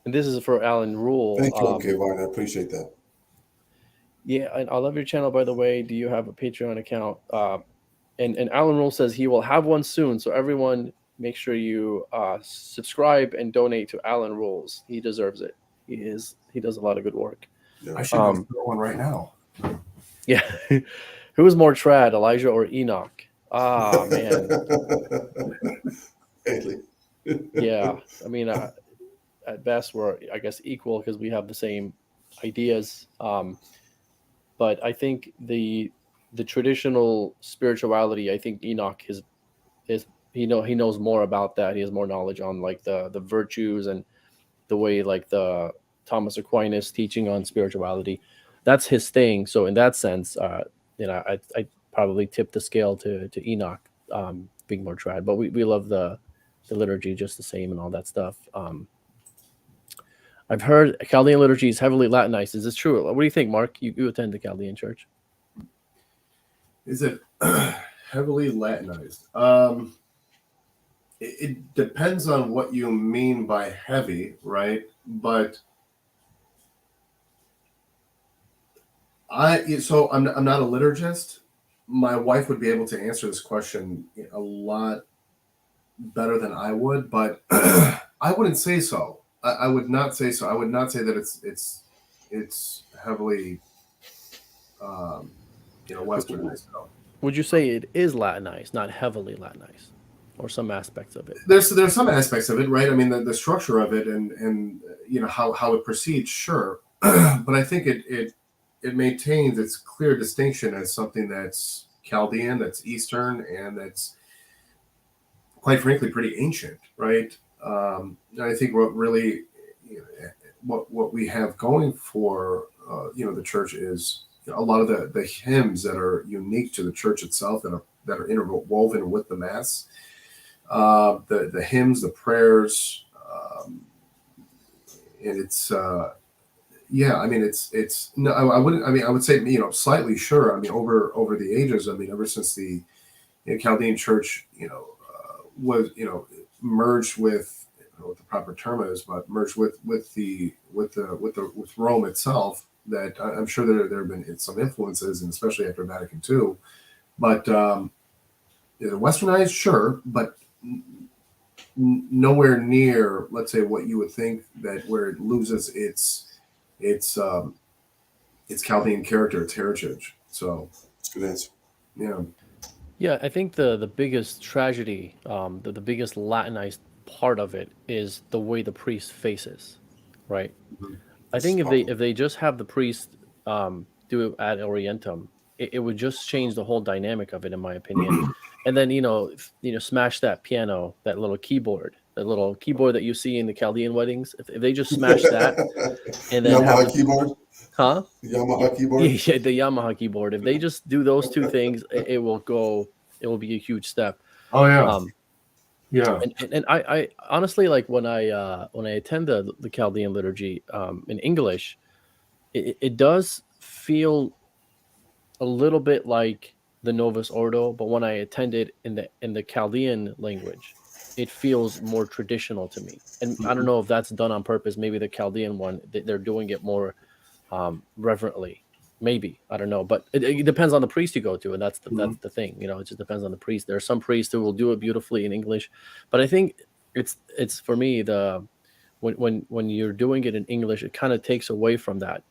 this is for Alan Rule. Thank you, okay, Vine. I appreciate that. Yeah, and I love your channel, by the way. Do you have a Patreon account? And Alan Rule says he will have one soon. So everyone, make sure you subscribe and donate to Alan Rules. He deserves it. He does a lot of good work. Yeah. I should do one right now. Yeah. Who is more trad, Elijah or Enoch? Ah, man. Haley. Yeah. I mean, at best, we're, I guess, equal because we have the same ideas. But I think the traditional spirituality, I think Enoch is he knows more about that. He has more knowledge on like the virtues and the way like the Thomas Aquinas teaching on spirituality. That's his thing. So in that sense, I probably tip the scale to Enoch being more trad. But we love the liturgy just the same and all that stuff. I've heard Chaldean liturgy is heavily Latinized. Is this true? What do you think, Mark? You attend the Chaldean Church. Is it heavily Latinized? It depends on what you mean by heavy, right? But I'm not a liturgist. My wife would be able to answer this question a lot better than I would, but I wouldn't say so. I would not say so. I would not say that it's heavily westernized. Would you say it is Latinized, not heavily Latinized, or some aspects of it? There's some aspects of it, right? I mean, the structure of it and how it proceeds, sure, but I think it maintains its clear distinction as something that's Chaldean, that's Eastern, and that's quite frankly pretty ancient, right? And I think what really what we have going for the church is a lot of the hymns that are unique to the church itself that are interwoven with the mass, the hymns, the prayers, and it's I mean it's no, I wouldn't, I mean I would say slightly, sure, I mean over the ages, I mean ever since the Chaldean Church was merged with, I don't know what the proper term is, but merged with Rome itself, that I'm sure there have been some influences, and especially after Vatican II, but westernized, sure, but nowhere near, let's say, what you would think, that where it loses its Chaldean character, its heritage. So That's a good answer. yeah. Yeah, I think the biggest tragedy, the biggest Latinized part of it is the way the priest faces, right? Mhm. I think if they just have the priest do it ad orientem, it would just change the whole dynamic of it, in my opinion. And then smash that piano, that little keyboard that you see in the Chaldean weddings. If they just smash that and then Yamaha keyboard. huh? Yamaha keyboard. Yeah, the Yamaha keyboard. If they just do those two things, it will go. It will be a huge step. Oh yeah. Yeah. And I honestly, like when I attend the Chaldean liturgy in English, it does feel a little bit like the Novus Ordo, but when I attend it in the Chaldean language, it feels more traditional to me. And I don't know if that's done on purpose. Maybe the Chaldean one, they're doing it more reverently. Maybe, I don't know, but it depends on the priest you go to, and that's the thing. It just depends on the priest. There are some priests who will do it beautifully in English, but I think it's for me, when you're doing it in English, it kind of takes away from that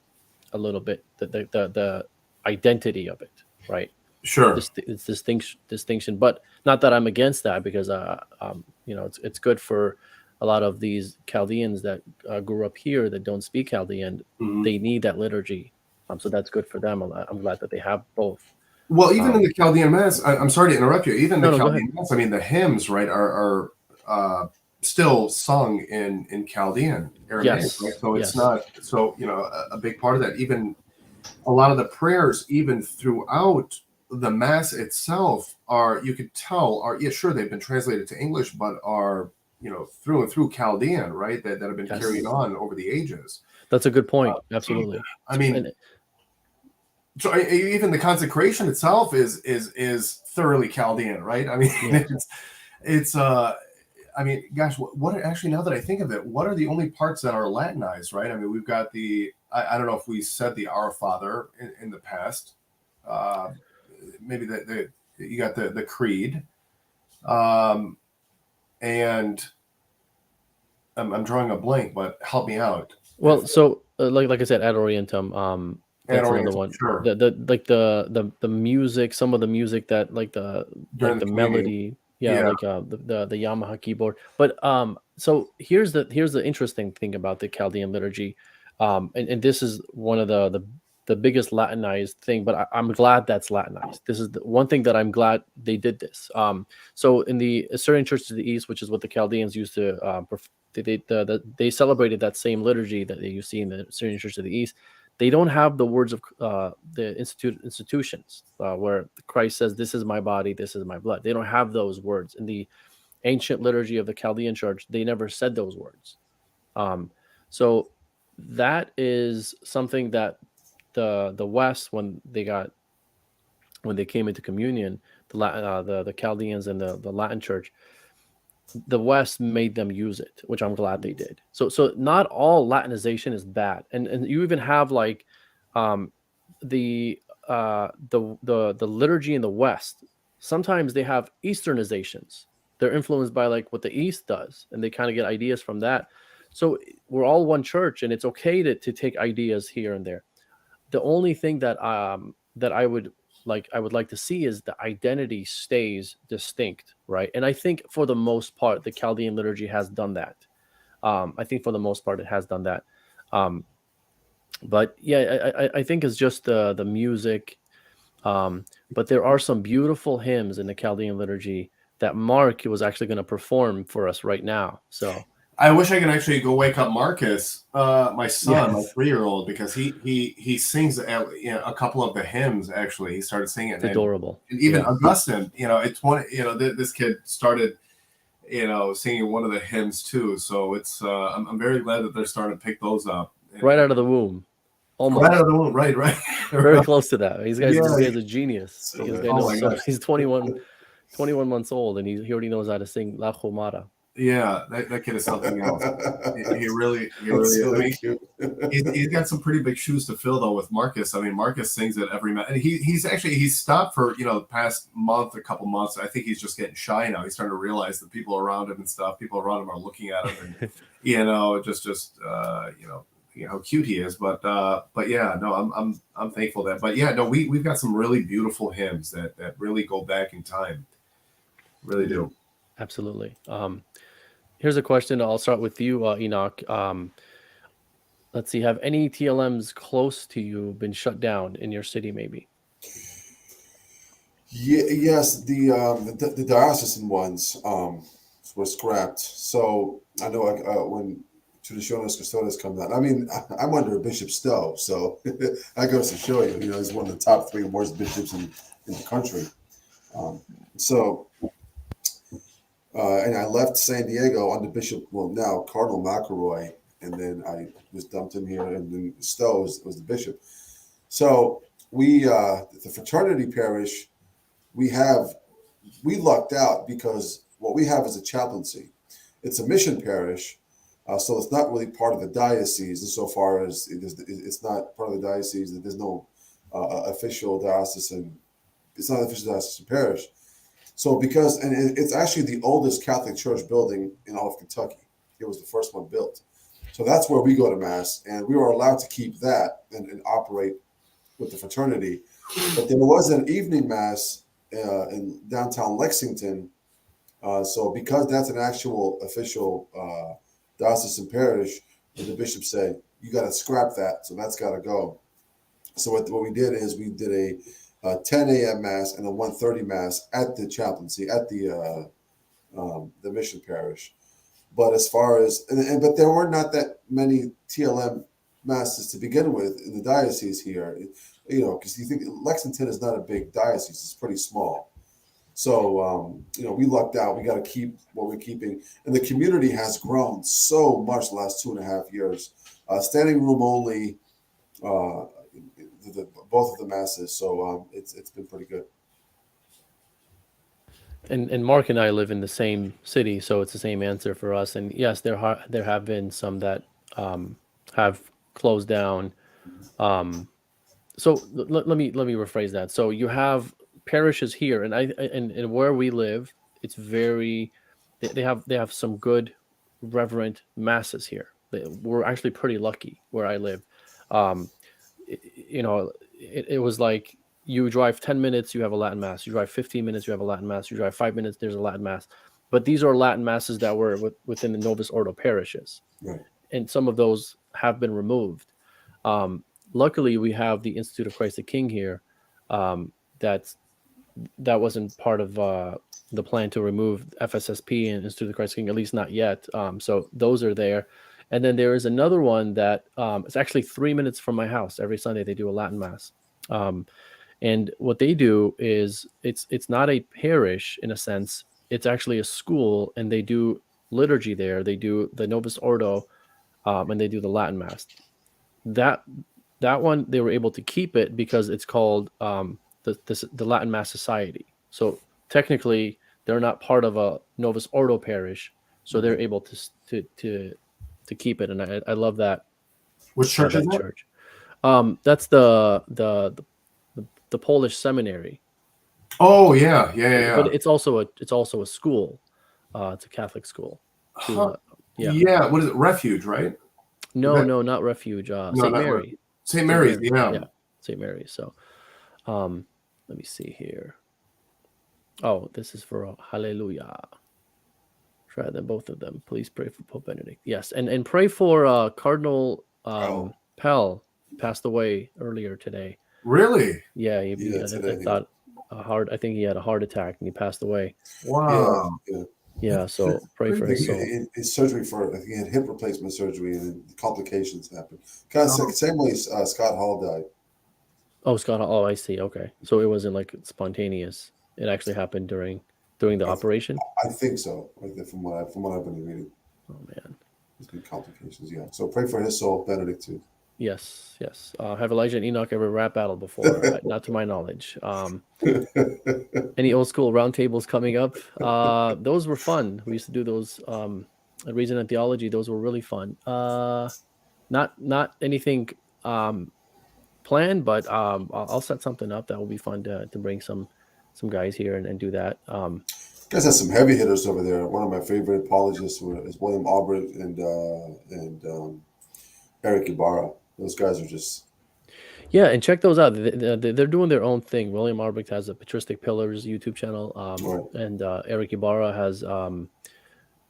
a little bit, the identity of it, right? Sure. It's distinction, but not that I'm against that, because it's good for a lot of these Chaldeans that grew up here that don't speak Chaldean. Mhm. They need that liturgy, so that's good for them. I'm glad that they have both. Well, even in the Chaldean Mass, I'm sorry to interrupt you. Even the No, go Chaldean Mass, I mean, the hymns, right, are still sung in Chaldean Aramaic, Yes, right? So it's yes. not a big part of that. Even a lot of the prayers, even throughout the Mass itself, you could tell sure, they've been translated to English, but are through and through Chaldean, right? That have been Yes. carried on over the ages. That's a good point. Absolutely. I mean, so even the consecration itself is thoroughly Chaldean, right? I mean, Yeah. it's I mean, gosh, what actually, now that I think of it, what are the only parts that are Latinized, right? I mean, we've got I don't know if we said the Our Father in the past. Maybe you got the Creed, and I'm drawing a blank, but help me out. Well, so like I said, Ad Orientem, that's another one. Sure. The music, some of the music that During the the melody, Yeah. like the Yamaha keyboard. But so here's the interesting thing about the Chaldean liturgy, and this is one of the biggest Latinized thing. But I'm glad that's Latinized. This is the one thing that I'm glad they did this. So in the Assyrian Church to the East, which is what the Chaldeans used to they celebrated that same liturgy that you see in the Assyrian Church to the East. They don't have the words of the institutions where Christ says, "This is my body, this is my blood." They don't have those words in the ancient liturgy of the Chaldean Church. They never said those words. So that is something that the West, when they came into communion, the Chaldeans and the Latin Church, the West made them use it, which I'm glad they did. So not all Latinization is bad, and you even have like the liturgy in the West. Sometimes they have Easternizations. They're influenced by like what the East does, and they kind of get ideas from that. So we're all one church, and it's okay to take ideas here and there. the only thing that that I would like to see is the identity stays distinct, right? And I think for the most part, the Chaldean liturgy has done that. I think for the most part, it has done that. Um, but yeah, I think it's just the music. But there are some beautiful hymns in the Chaldean liturgy that Mark was actually going to perform for us right now. So I wish I could actually go wake up Marcus, my son, my yes, 3-year-old, because he sings a couple of the hymns. Actually, he started singing, it's adorable. and even Yeah. Augustine, it's one. This kid started, singing one of the hymns too. So it's I'm very glad that they're starting to pick those up. Right out of the womb. Almost. Right out of the womb, right. Very close to that. This Yeah. guy's a genius. So This good. guy Oh knows my so gosh. he's 21 months old, and he already knows how to sing La Jomara. Yeah, that kid is something else. He really, That's is. I really mean, cute. he's got some pretty big shoes to fill though with Marcus. I mean, Marcus sings at every match, and he's stopped for the past a couple months. I think he's just getting shy now. He's starting to realize that people around him are looking at him, and just how cute he is. But yeah, no, I'm thankful that. But yeah, no, we've got some really beautiful hymns that really go back in time. Really do. Absolutely. Here's a question. I'll start with you, Enoch. Let's see. Have any TLMs close to you been shut down in your city? Maybe. Yes, the diocesan ones were scrapped. So I know when Traditionis Custodes come down. I mean, I'm under a Bishop Stowe, so that goes to show you. He's one of the top 3 worst bishops in the country. And I left San Diego under now Cardinal McElroy, and then I was dumped in here, and then Stowe was the bishop. So the fraternity parish, we lucked out because what we have is a chaplaincy. It's a mission parish, so it's not really part of the diocese insofar as it's not part of the diocese. That there's no official diocesan. It's not an official diocesan parish. So it's actually the oldest Catholic church building in all of Kentucky. It was the first one built. So that's where we go to Mass, and we were allowed to keep that and operate with the fraternity. But there was an evening Mass in downtown Lexington. So because that's an actual official diocesan parish, the bishop said, you got to scrap that. So that's got to go. So what we did is we did a 10 a.m. Mass and a 1:30 Mass at the chaplaincy, at the mission parish. But as far as, but there were not that many TLM Masses to begin with in the diocese here, because you think Lexington is not a big diocese, it's pretty small. So, we lucked out. We got to keep what we're keeping. And the community has grown so much the last 2.5 years. Standing room only, both of the Masses. So it's been pretty good. And Mark and I live in the same city, so it's the same answer for us. And yes, there have been some that have closed down. So let me rephrase that. So you have parishes here, and where we live, it's very they have some good reverent masses here. We're actually pretty lucky where I live. It was like you drive 10 minutes, you have a Latin Mass. You drive 15 minutes, you have a Latin Mass. You drive 5 minutes, there's a Latin Mass. But these are Latin Masses that were within the Novus Ordo parishes. Right. And some of those have been removed. Luckily, we have the Institute of Christ the King here. That wasn't part of the plan to remove FSSP and Institute of Christ the King, at least not yet. So those are there. And then there is another one that it's actually 3 minutes from my house. Every Sunday they do a Latin Mass. And what they do is it's not a parish in a sense. It's actually a school, and they do liturgy there. They do the Novus Ordo, and they do the Latin Mass. That one they were able to keep it because it's called the Latin Mass Society. So technically they're not part of a Novus Ordo parish, so they're able to keep it, and I love that. Which church is that? Church. That's the Polish seminary. Oh yeah. But it's also a school. It's a Catholic school. Yeah. What is it? Refuge, right? No, not Refuge. St. Mary. St. Mary's. Yeah. St. Mary's. So let me see here. Oh, this is for Hallelujah. Try them, both of them. Please pray for Pope Benedict. Yes, and pray for Cardinal Pell, passed away earlier today. Really? Yeah, today. I think he had a heart attack and he passed away. Wow. Yeah, so pray for his soul. His surgery I think he had hip replacement surgery and complications happened. Same way Scott Hall died. Oh, Scott. Oh, I see. Okay, so it wasn't like spontaneous. It actually happened during the operation. I think so. From what I've been reading. Oh man, there's been complications. Yeah. So pray for his soul, Benedict too. Yes. Have Elijah and Enoch ever rap battled before? Not to my knowledge. Any old school roundtables coming up? Those were fun. We used to do those at Reason and Theology. Those were really fun. Not anything planned, but I'll set something up that will be fun to bring some guys here and do that. You guys have some heavy hitters over there. One of my favorite apologists is William Albrecht and Eric Ibarra. Those guys are just... Yeah, and check those out. They're doing their own thing. William Albrecht has a Patristic Pillars YouTube channel, and Eric Ibarra has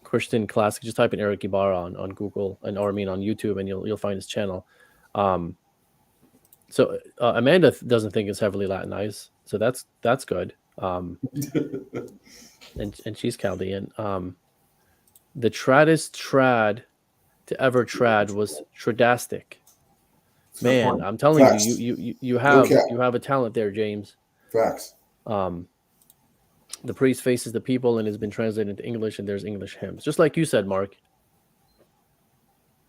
Christian Classic. Just type in Eric Ibarra on Google on YouTube, and you'll find his channel. So Amanda doesn't think it's heavily Latinized, so that's good. And she's Chaldean. The traddest trad to ever trad was tradastic. Man, I'm telling you have a talent there, James. Facts. The priest faces the people and has been translated into English, and there's English hymns, just like you said, Mark.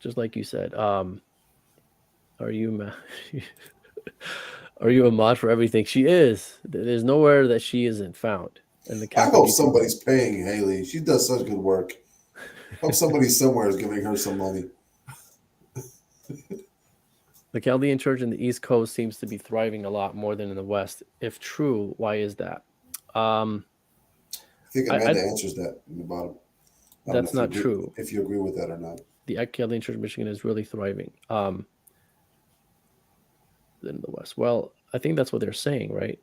Just like you said. Are you a mod for everything? She is. There's nowhere that she isn't found. And I hope somebody's paying Haley. She does such good work. I hope somebody somewhere is giving her some money. The Chaldean Church in the East Coast seems to be thriving a lot more than in the West. If true, why is that? I think Amanda answers that in the bottom. That's not true. If you agree with that or not. The Chaldean Church of Michigan is really thriving. Than in the West. Well, I think that's what they're saying, right?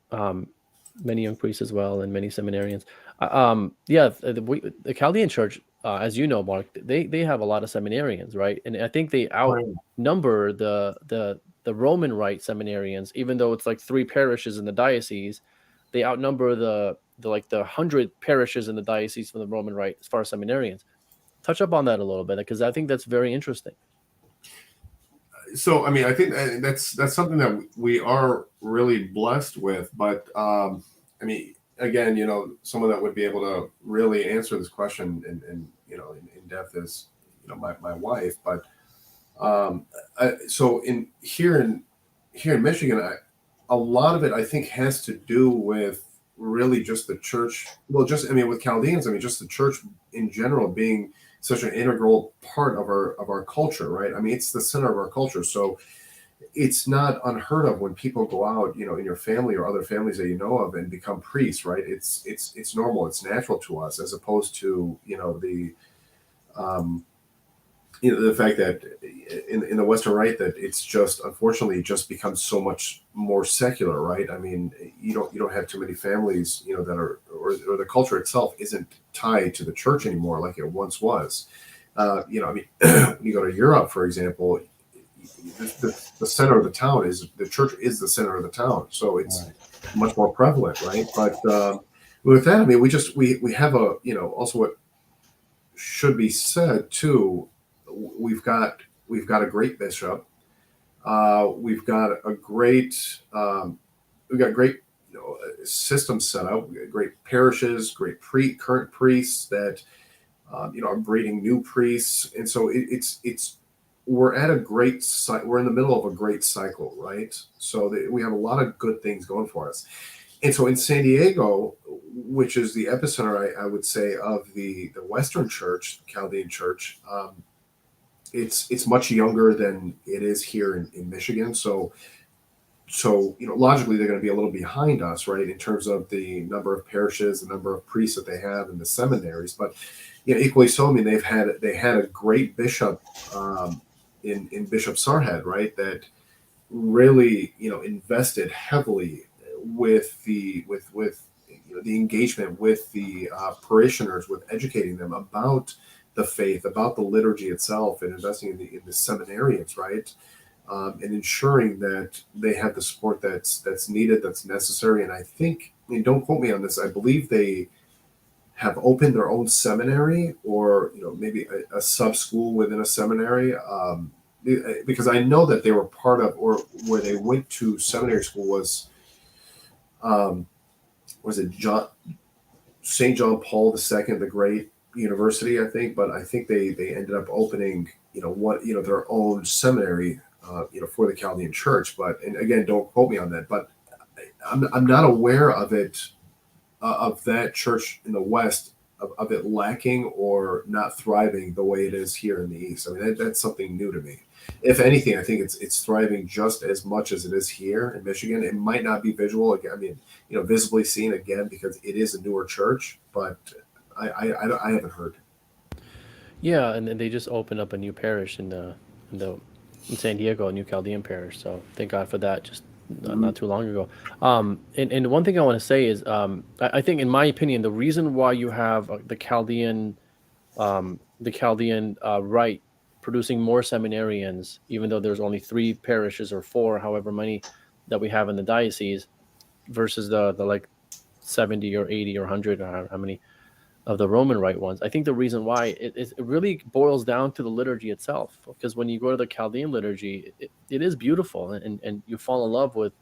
Many young priests as well, and many seminarians. The Chaldean Church, as you know, Mark, they have a lot of seminarians, right? And I think they outnumber the Roman Rite seminarians, even though it's like 3 parishes in the diocese. They outnumber the 100 parishes in the diocese from the Roman Rite as far as seminarians. Touch up on that a little bit, because I think that's very interesting. So, I mean, I think that's something that we are really blessed with. But, I mean, again, someone that would be able to really answer this question in depth is, my wife. But so here in Michigan, a lot of it, I think, has to do with really just the church. Well, with Chaldeans, just the church in general being such an integral part of our culture, right? I mean, it's the center of our culture. So it's not unheard of when people go out, in your family or other families that you know of and become priests, right? It's normal. It's natural to us, as opposed to, the fact that in the Western Rite that it's just, unfortunately, just becomes so much more secular, right? I mean, you don't have too many families, that are, or the culture itself isn't tied to the church anymore like it once was. When you go to Europe, for example, the center of the town the church is the center of the town, so it's much more prevalent, right? But with that, we have also what should be said too. We've got a great bishop. We've got great systems set up. We've got great parishes, great current priests that are breeding new priests, and so we're at a great we're in the middle of a great cycle, right? So we have a lot of good things going for us. And so in San Diego, which is the epicenter, I would say, of the Western Church, Chaldean Church, it's much younger than it is here in Michigan. So logically they're going to be a little behind us, right, in terms of the number of parishes, the number of priests that they have in the seminaries. But equally so, they had a great bishop in Bishop Sarhead, right, that really, invested heavily with the engagement with the parishioners, with educating them about the faith, about the liturgy itself, and investing in the seminarians, right? And ensuring that they have the support that's needed, that's necessary. And I think, don't quote me on this, I believe they have opened their own seminary, or maybe a sub school within a seminary. Because I know that they were part of, or where they went to seminary school um, was it St. John Paul II, the Great University, I think. But I think they ended up opening their own seminary for the Chaldean Church. But, and again, don't quote me on that, but I'm not aware of it, of that church in the West, of it lacking or not thriving the way it is here in the East. I mean, that's something new to me. If anything, I think it's thriving just as much as it is here in Michigan. It might not be visual again. I mean, visibly seen again, because it is a newer church, but I haven't heard. Yeah, and then they just opened up a new parish in San Diego, a new Chaldean parish. So thank God for that. Just not too long ago. And one thing I want to say is, I think, in my opinion, the reason why you have the Chaldean rite producing more seminarians, even though there's only 3 parishes or 4, however many that we have in the diocese, versus the like 70 or 80 or 100 or how many of the Roman Rite ones. I think the reason why it really boils down to the liturgy itself, because when you go to the Chaldean liturgy, it is beautiful, and you fall in love with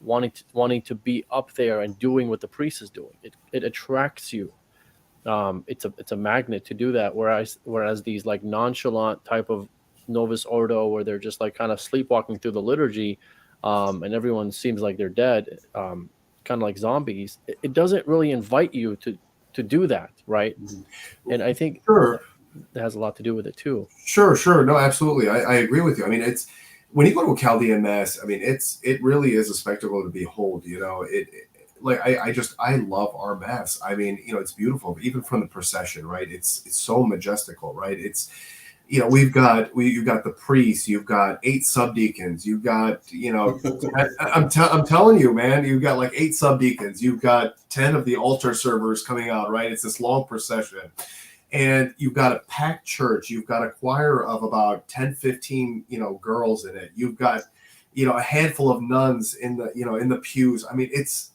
wanting to be up there and doing what the priest is doing. It attracts you. It's a magnet to do that. Whereas these like nonchalant type of Novus Ordo, where they're just like kind of sleepwalking through the liturgy, and everyone seems like they're dead, kind of like zombies. It doesn't really invite you to do that, right? And I think Sure. that has a lot to do with it too. Sure. No, absolutely. I agree with you. I mean, it's when you go to a Chaldean mass, I mean, it really is a spectacle to behold. I love our mass. I mean, it's beautiful, even from the procession, right? It's so majestical, right? It's you've got the priests, you've got 8 subdeacons, you've got I'm telling you, man, you've got like 8 subdeacons, you've got 10 of the altar servers coming out, right? It's this long procession, and you've got a packed church, you've got a choir of about 10, 15 girls in it, you've got a handful of nuns in the pews. I mean, it's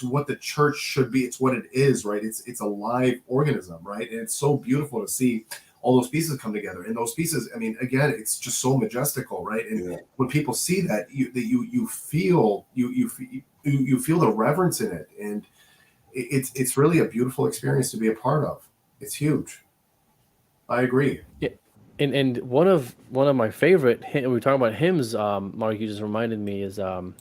what the church should be. It's what it is, right? It's a live organism, right? And it's so beautiful to see all those pieces come together. And those pieces, I mean, again, it's just so majestical, right? And when people see that, you feel the reverence in it, and it's really a beautiful experience to be a part of. It's huge. I agree. Yeah. And one of my favorite, we were talking about hymns, Mark, you just reminded me, is Maran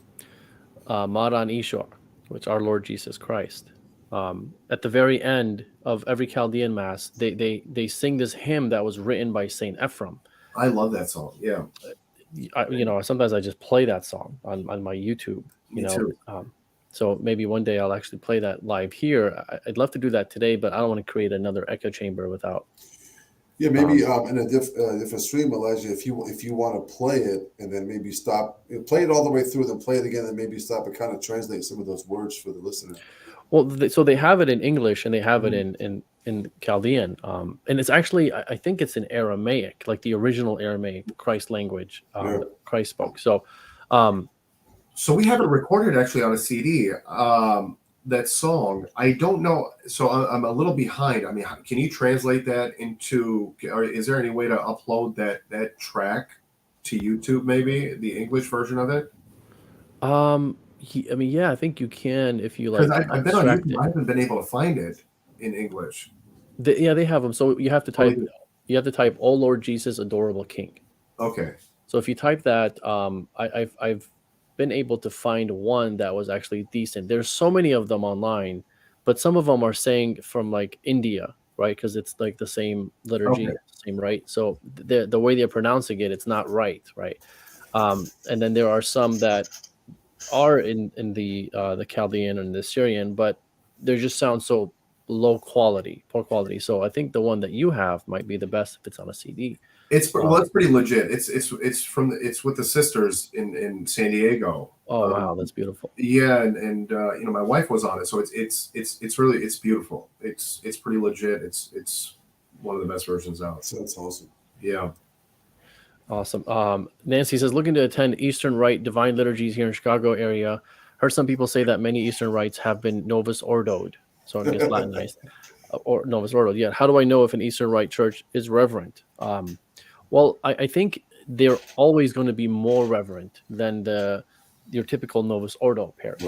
Ishor, which our Lord Jesus Christ. At the very end of every Chaldean mass, they sing this hymn that was written by Saint Ephraim. I love that song. Yeah. Sometimes I just play that song on my YouTube. Me too. So maybe one day I'll actually play that live here. I'd love to do that today, but I don't want to create another echo chamber without. Yeah, maybe in a different stream, Elijah, if you want to play it and then maybe stop, play it all the way through, then play it again, and maybe stop and kind of translate some of those words for the listener. Well, so they have it in English and they have it in Chaldean, and it's actually, I think it's in Aramaic, like the original Aramaic, Christ language, Christ spoke. So we have it recorded actually on a CD. That song, I don't know. So I'm a little behind. I mean, can you translate that into, or is there any way to upload that track to YouTube, maybe the English version of it? I think you can, if you like. I've been on YouTube, I haven't been able to find it in English. They have them. So you have to type. You have to type, "Oh Lord Jesus, adorable King." Okay. So if you type that, I've been able to find one that was actually decent. There's so many of them online, but some of them are saying from like India, right? Because it's like the same liturgy, same rite. So the way they're pronouncing it, it's not right? And then there are some that are in the Chaldean and the Syrian, but they just sound so poor quality. So I think the one that you have might be the best if it's on a CD. It's pretty legit. It's with the sisters in San Diego. Oh wow, that's beautiful. Yeah, and my wife was on it, so it's really beautiful. It's pretty legit. It's one of the best versions out. That's awesome. Yeah. Awesome. Nancy says, looking to attend Eastern Rite Divine Liturgies here in Chicago area. Heard some people say that many Eastern rites have been Novus Ordoed, so I guess Latinized, or Novus Ordo. Yeah. How do I know if an Eastern Rite church is reverent? Well, I think they're always going to be more reverent than your typical Novus Ordo parish,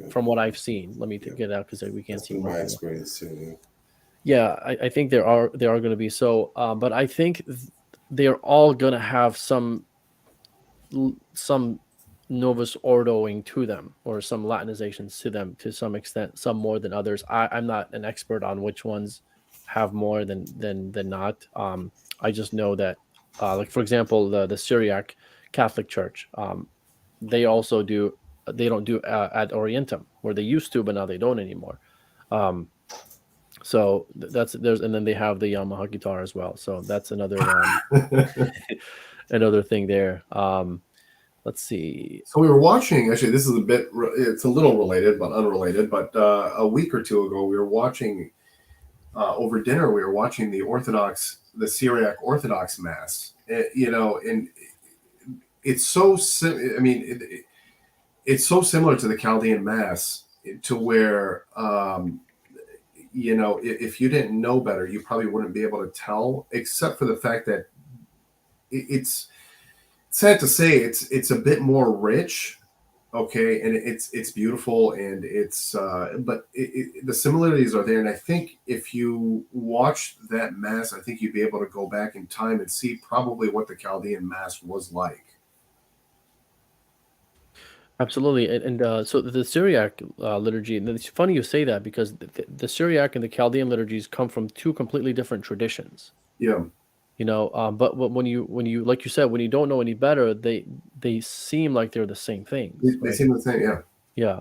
from what I've seen. Let me get it out because we can't see my experience too. Yeah, I think there are going to be so, but I think they're all going to have some Novus Ordoing to them, or some Latinizations to them to some extent, some more than others. I'm not an expert on which ones have more than not. I just know that, like for example, the Syriac Catholic Church, they also do. They don't do ad orientem, where they used to, but now they don't anymore. So and then they have the Yamaha guitar as well. So that's another another thing there. Let's see. So we were watching. Actually, this is it's a little related, but unrelated. But a week or two ago, we were watching over dinner. We were watching the Syriac Orthodox Mass. And it's so. It's so similar to the Chaldean Mass, to where. If you didn't know better, you probably wouldn't be able to tell, except for the fact that it's sad to say it's a bit more rich, okay, and it's beautiful, and but the similarities are there. And I think if you watch that Mass, I think you'd be able to go back in time and see probably what the Chaldean Mass was like. Absolutely, and so the Syriac liturgy. And it's funny you say that, because the Syriac and the Chaldean liturgies come from two completely different traditions. Yeah. But when you like you said, when you don't know any better, they seem like they're the same thing. They seem the same, yeah. Yeah.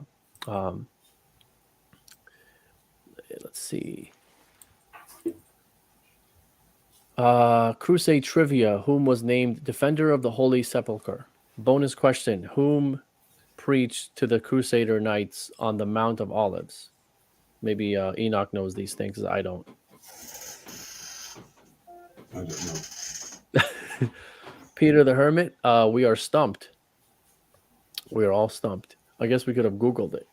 Let's see. Crusade trivia: whom was named defender of the Holy Sepulchre? Bonus question: whom preached to the Crusader Knights on the Mount of Olives? Maybe Enoch knows these things. I don't. I don't know. Peter the Hermit. We are stumped. We are all stumped. I guess we could have Googled it,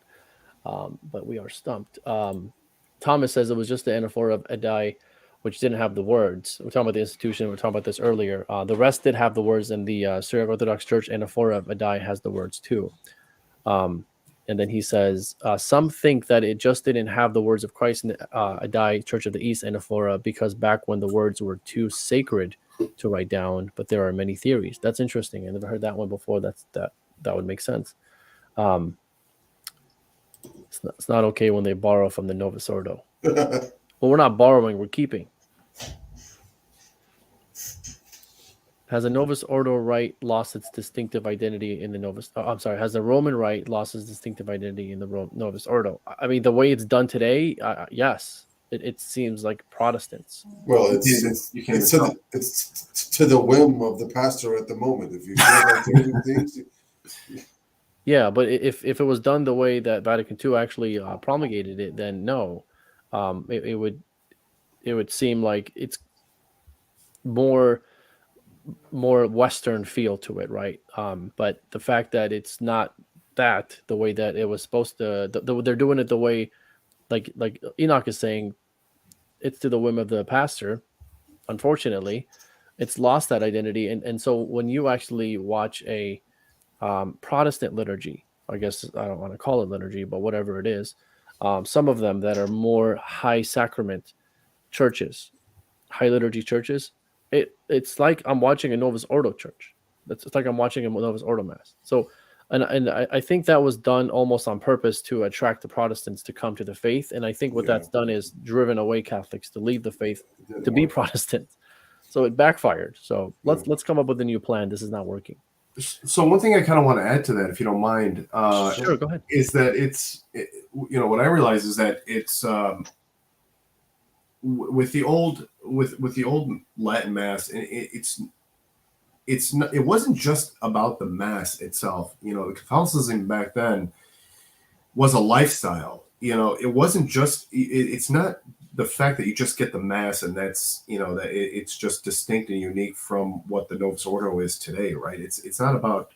but we are stumped. Thomas says it was just the anaphora of Edai, which didn't have the words. We're talking about the institution. We were talking about this earlier. The rest did have the words, and the Syriac Orthodox Church anaphora of Edai has the words too. And then he says, some think that it just didn't have the words of Christ in the Edai Church of the East anaphora, because back when the words were too sacred to write down. But there are many theories. That's interesting. I never heard that one before. That would make sense. It's not okay when they borrow from the Novus Ordo. Well, we're not borrowing, we're keeping. Has a Novus Ordo rite lost its distinctive identity in the Novus? Has the Roman rite lost its distinctive identity in the Novus Ordo? I mean, the way it's done today, yes. It seems like Protestants. Well, it's to the whim of the pastor at the moment. If you feel like doing things. Yeah, but if it was done the way that Vatican II actually promulgated it, then no, it would seem like it's more Western feel to it, right? But the fact that it's not that the way that it was supposed to, they're doing it the way, like Enoch is saying, it's to the whim of the pastor. Unfortunately, it's lost that identity, and so when you actually watch a Protestant liturgy, I guess I don't want to call it liturgy, but whatever it is, some of them that are more high sacrament churches, high liturgy churches, it's like I'm watching a Novus Ordo church. It's like I'm watching a Novus Ordo Mass. So, and I think that was done almost on purpose to attract the Protestants to come to the faith. And I think what that's done is driven away Catholics to leave the faith to be Protestant. So it backfired. So let's come up with a new plan. This is not working. So one thing I kind of want to add to that, if you don't mind, sure, go ahead, is that what I realize is that it's with the old Latin Mass, it's it wasn't just about the mass itself. The Catholicism back then was a lifestyle. It wasn't just, it's not the fact that you just get the mass and that's, that it's just distinct and unique from what the Novus Ordo is today, right? It's not about,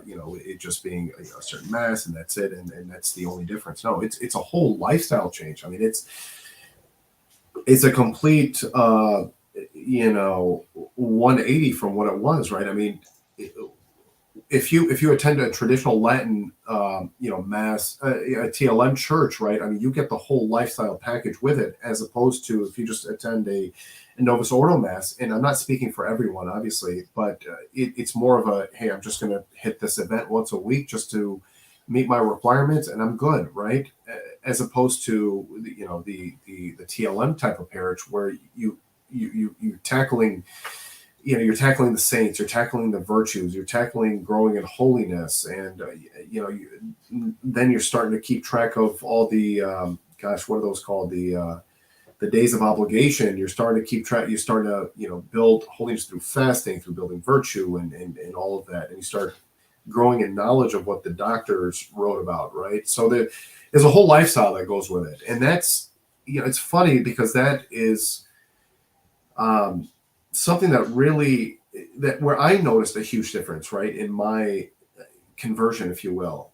it just being a certain mass and that's it. And that's the only difference. No, it's a whole lifestyle change. I mean, it's a complete, 180 from what it was, right? I mean, if you attend a traditional Latin, mass, a TLM church, right? I mean, you get the whole lifestyle package with it, as opposed to if you just attend a Novus Ordo mass. And I'm not speaking for everyone, obviously, but it's more of a, hey, I'm just going to hit this event once a week just to meet my requirements, and I'm good, right? As opposed to the TLM type of parish where you're tackling. You're tackling the saints, you're tackling the virtues, you're tackling growing in holiness, and then you're starting to keep track of all the what are those called, the days of obligation. You're starting to keep track. You're starting to build holiness through fasting, through building virtue, and all of that, and you start growing in knowledge of what the doctors wrote about, right? So there's a whole lifestyle that goes with it, and that's it's funny because that is. Something that where I noticed a huge difference, right, in my conversion, if you will.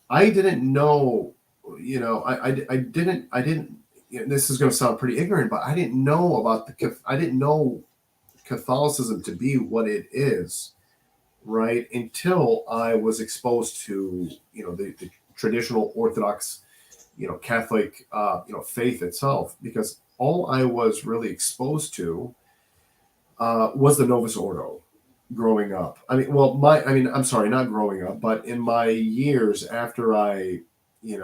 I didn't know, I didn't. This is going to sound pretty ignorant, but I didn't know I didn't know Catholicism to be what it is, right, until I was exposed to, the traditional Orthodox, Catholic, faith itself, because all I was really exposed to was the Novus Ordo growing up. I'm sorry, not growing up, but in my years after I, in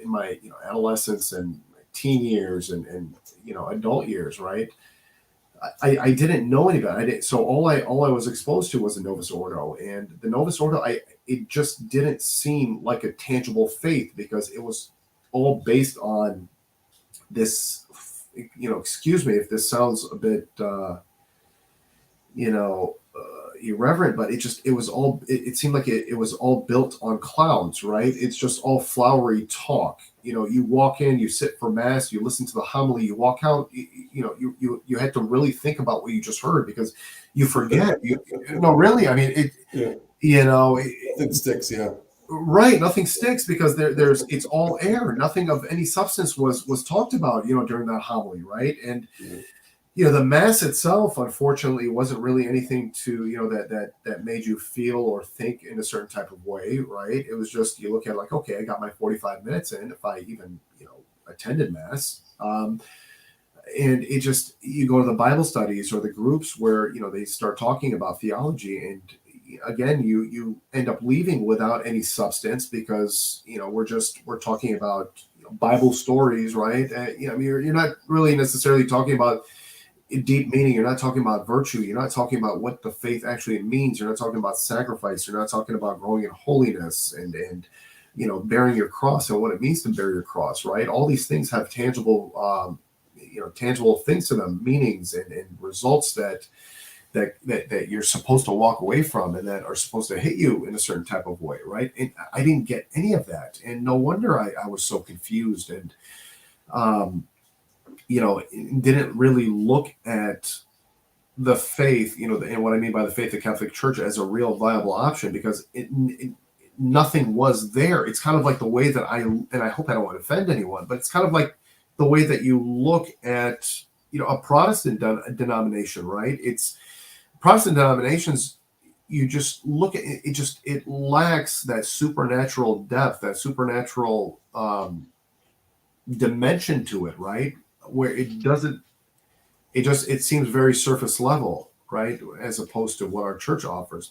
my, adolescence and teen years and adult years, right? I didn't know any better. So all I was exposed to was the Novus Ordo, and the Novus Ordo, it just didn't seem like a tangible faith because it was all based on this, excuse me if this sounds a bit, irreverent, but it seemed like it was all built on clouds, right? It's just all flowery talk. You walk in, you sit for mass, you listen to the homily, you walk out, you had to really think about what you just heard because you forget. Really, I mean, it sticks, yeah. Right, nothing sticks because it's all air. Nothing of any substance was talked about, during that homily, right? And the mass itself, unfortunately, wasn't really anything to that made you feel or think in a certain type of way, right? It was just you look at it like, okay, I got my 45 minutes in if I even attended mass, and it just you go to the Bible studies or the groups where they start talking about theology and. Again, you end up leaving without any substance because we're talking about Bible stories, right? You're not really necessarily talking about deep meaning. You're not talking about virtue. You're not talking about what the faith actually means. You're not talking about sacrifice. You're not talking about growing in holiness and bearing your cross and what it means to bear your cross, right? All these things have tangible tangible things to them, meanings and results that you're supposed to walk away from and that are supposed to hit you in a certain type of way, right? And I didn't get any of that. And no wonder I was so confused and, didn't really look at the faith, and what I mean by the faith of the Catholic Church as a real viable option because nothing was there. It's kind of like the way that and I hope I don't want to offend anyone, but it's kind of like the way that you look at, a Protestant denomination, right? It's Protestant denominations, you just look at it, it lacks that supernatural depth, that supernatural dimension to it, right? Where it seems very surface level, right? As opposed to what our church offers.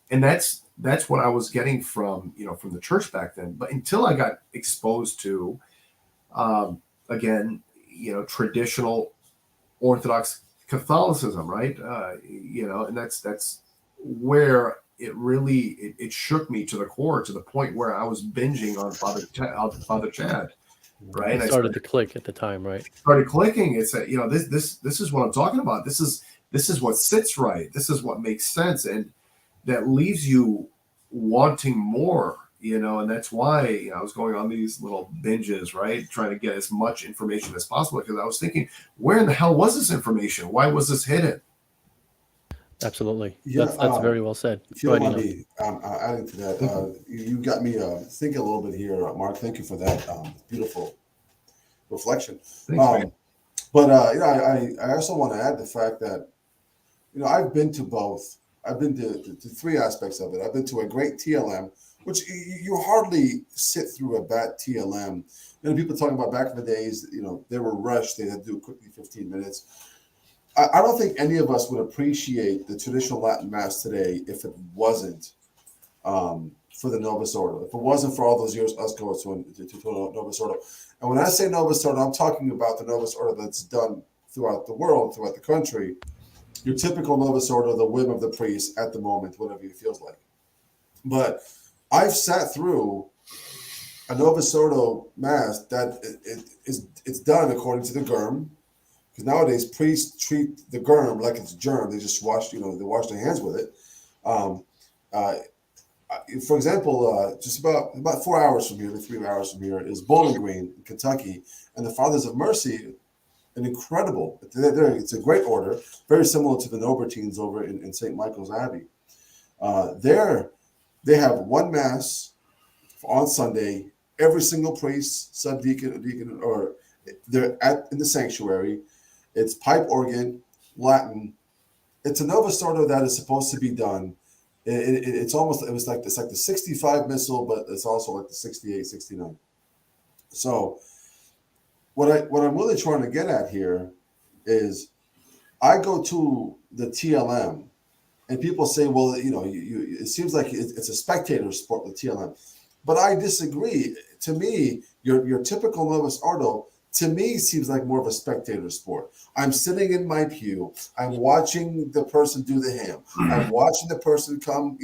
And that's what I was getting from the church back then. But until I got exposed to, again, traditional Orthodox Catholicism, right? And that's where it really it shook me to the core, to the point where I was binging on Father Chad, right? It started to click at the time, right? Started clicking. It's this is what I'm talking about. This is this is what sits right. This is what makes sense. And that leaves you wanting more, and that's why I was going on these little binges, right? Trying to get as much information as possible, because I was thinking, where in the hell was this information? Why was this hidden? Absolutely. Yeah, That's very well said. if you don't mind me adding to that, you got me thinking a little bit here, Mark. Thank you for that beautiful reflection. Thanks, man. But I also want to add the fact that I've been to both. I've been to three aspects of it. I've been to a great TLM, which you hardly sit through a bad TLM. People talking about back in the days, they were rushed. They had to do it quickly, 15 minutes. I don't think any of us would appreciate the traditional Latin Mass today if it wasn't for the Novus Ordo. If it wasn't for all those years us going to Novus Ordo. And when I say Novus Ordo, I'm talking about the Novus Ordo that's done throughout the world, throughout the country. Your typical Novus Ordo, the whim of the priest at the moment, whatever it feels like. But I've sat through a Novus Ordo Mass that it's done according to the Germ. Because nowadays priests treat the germ like it's germ. They just wash, they wash their hands with it. For example, just about 4 hours from here, to 3 hours from here, is Bowling Green in Kentucky, and the Fathers of Mercy, an incredible. It's a great order, very similar to the Nobertines over in St. Michael's Abbey. There, they have one Mass on Sunday. Every single priest, subdeacon, deacon, or they're in the sanctuary. It's pipe organ, Latin. It's a Novus Ordo that is supposed to be done. It's like the 65 missal, but it's also like the 68, 69. So what I'm really trying to get at here is I go to the TLM and people say, well, it seems like it's a spectator sport, the TLM. But I disagree. To me, your typical Novus Ordo, to me, seems like more of a spectator sport. I'm sitting in my pew. I'm watching the person do the hymn. I'm watching the person come,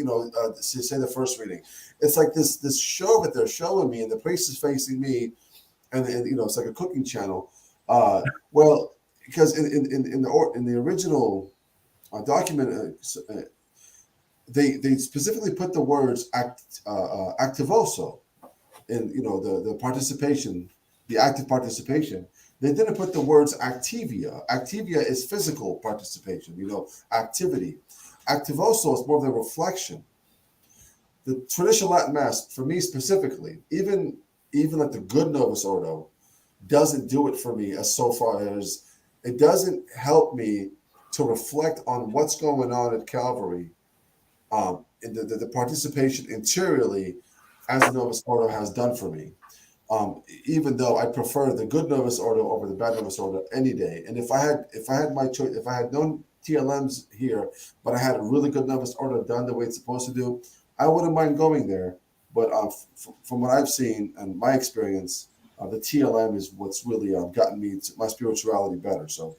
say the first reading. It's like this show that they're showing me, and the priest is facing me, and it's like a cooking channel. Well, because in the original document, they specifically put the words activoso in the participation. The active participation. They didn't put the words activia. Activia is physical participation, activity. Activoso is more of the reflection. The traditional Latin Mass, for me specifically, even like the good Novus Ordo, doesn't do it for me as so far as it doesn't help me to reflect on what's going on at Calvary, in the participation interiorly as the Novus Ordo has done for me. Even though I prefer the good Novus Ordo over the bad Novus Ordo any day. And if I had my choice, if I had known TLMs here, but I had a really good Novus Ordo done the way it's supposed to do, I wouldn't mind going there. But from what I've seen and my experience, the TLM is what's really gotten me my spirituality better. So,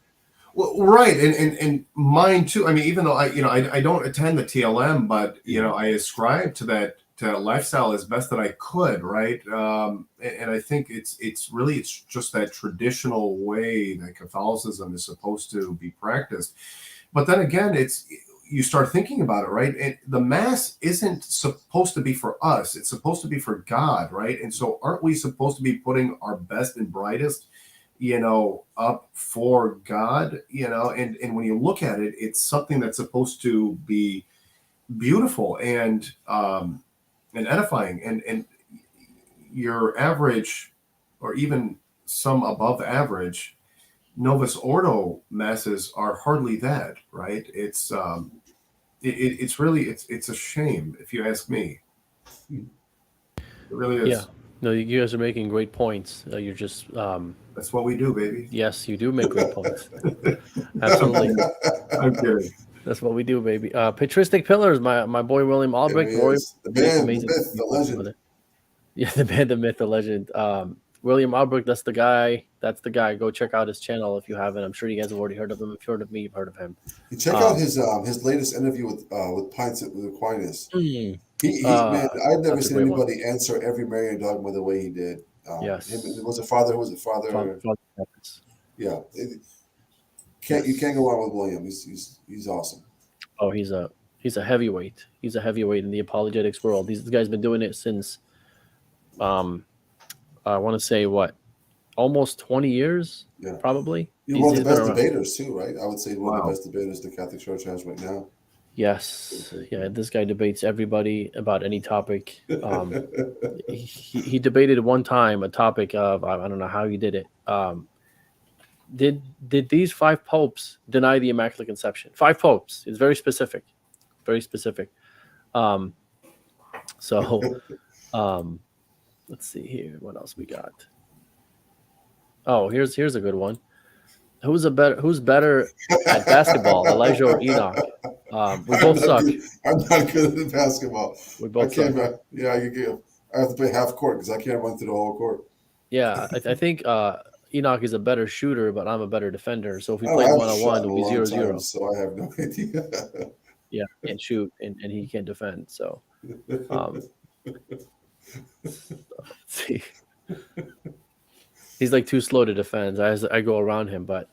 well, right, and mine too. I mean, even though I don't attend the TLM, but I ascribe to that lifestyle as best that I could, right? And I think it's just that traditional way that Catholicism is supposed to be practiced. But then again, you start thinking about it, right? And the Mass isn't supposed to be for us; it's supposed to be for God, right? And so, aren't we supposed to be putting our best and brightest, up for God, And when you look at it, it's something that's supposed to be beautiful and edifying, and your average, or even some above average, Novus Ordo masses are hardly that, right? It's really a shame, if you ask me. It really is. Yeah. No, you guys are making great points. You're just That's what we do, baby. yes, you do make great points. Absolutely. I'm kidding. That's what we do, baby. Patristic Pillars, my boy William Albrecht. the man, the myth, the legend. Yeah, the man, the myth, the legend. William Albrecht, that's the guy. That's the guy. Go check out his channel if you haven't. I'm sure you guys have already heard of him. If you've heard of me, you've heard of him. You check out his latest interview with Aquinas. Man, I've never seen anybody answer every Marian dogma the way he did. Yes, it was a father. Father. Yeah. can't go wrong with William. He's awesome. Oh, he's a heavyweight. He's a heavyweight in the apologetics world. This guy's been doing it since I want to say what, almost 20 years, Yeah, probably. you're one of the He's been best around. debaters too, right? I would say one of the Wow. best debaters the Catholic Church has right now. Yes, yeah. This guy debates everybody about any topic. He debated one time a topic of, I don't know how he did it. Did these 5 popes deny the Immaculate Conception? 5 popes. It's very specific, very specific. So let's see here. What else we got? Oh, here's a good one. Who's better at basketball, Elijah or Enoch? We both suck. I'm not good at basketball. We both suck. Yeah, I have to play half court because I can't run through the whole court. Yeah, I think Enoch is a better shooter, but I'm a better defender. So if we Oh, play I've 1-on-1, shot it'll a be long 0-0. time, so I have no idea. Yeah, he can't shoot and he can't defend. So let's see. He's like too slow to defend. I go around him, but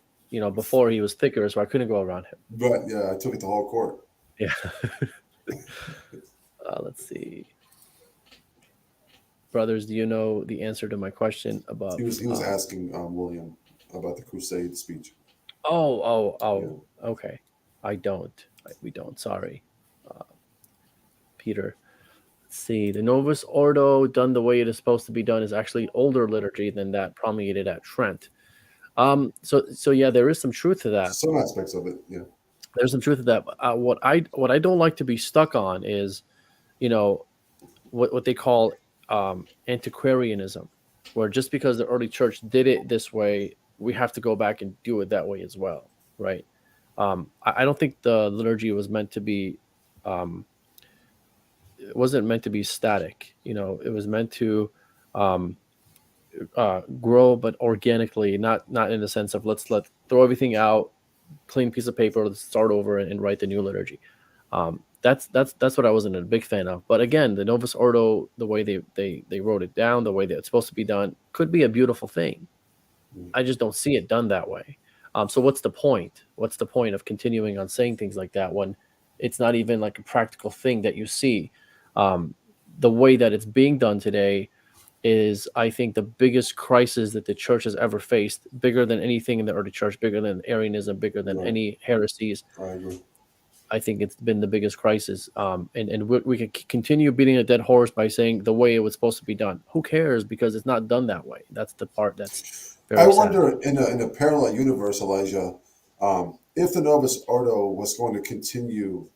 before he was thicker, so I couldn't go around him. But yeah, I took it the whole court. Yeah. Let's see. Brothers, do you know the answer to my question about? He was asking William about the crusade speech. Oh. Okay. I don't. We don't. Sorry, Peter. Let's see. The Novus Ordo, done the way it is supposed to be done, is actually older liturgy than that promulgated at Trent. So yeah, there is some truth to that. Some aspects of it, yeah. There's some truth to that. What I don't like to be stuck on is, what they call antiquarianism, where just because the early church did it this way, we have to go back and do it that way as well, right? I don't think the liturgy was meant to be. It wasn't meant to be static. It was meant to grow, but organically, not in the sense of let's throw everything out, clean piece of paper, let's start over and write the new liturgy. That's what I wasn't a big fan of. But again, the Novus Ordo, the way they wrote it down, the way that it's supposed to be done, could be a beautiful thing. I just don't see it done that way. So what's the point? What's the point of continuing on saying things like that when it's not even like a practical thing that you see? The way that it's being done today is, I think, the biggest crisis that the church has ever faced, bigger than anything in the early church, bigger than Arianism, bigger than any heresies. I agree. I think it's been the biggest crisis. And we can continue beating a dead horse by saying the way it was supposed to be done. Who cares? Because it's not done that way. That's the part that's very I sad. wonder, in a parallel universe, Elijah, if the Novus Ordo was going to continue,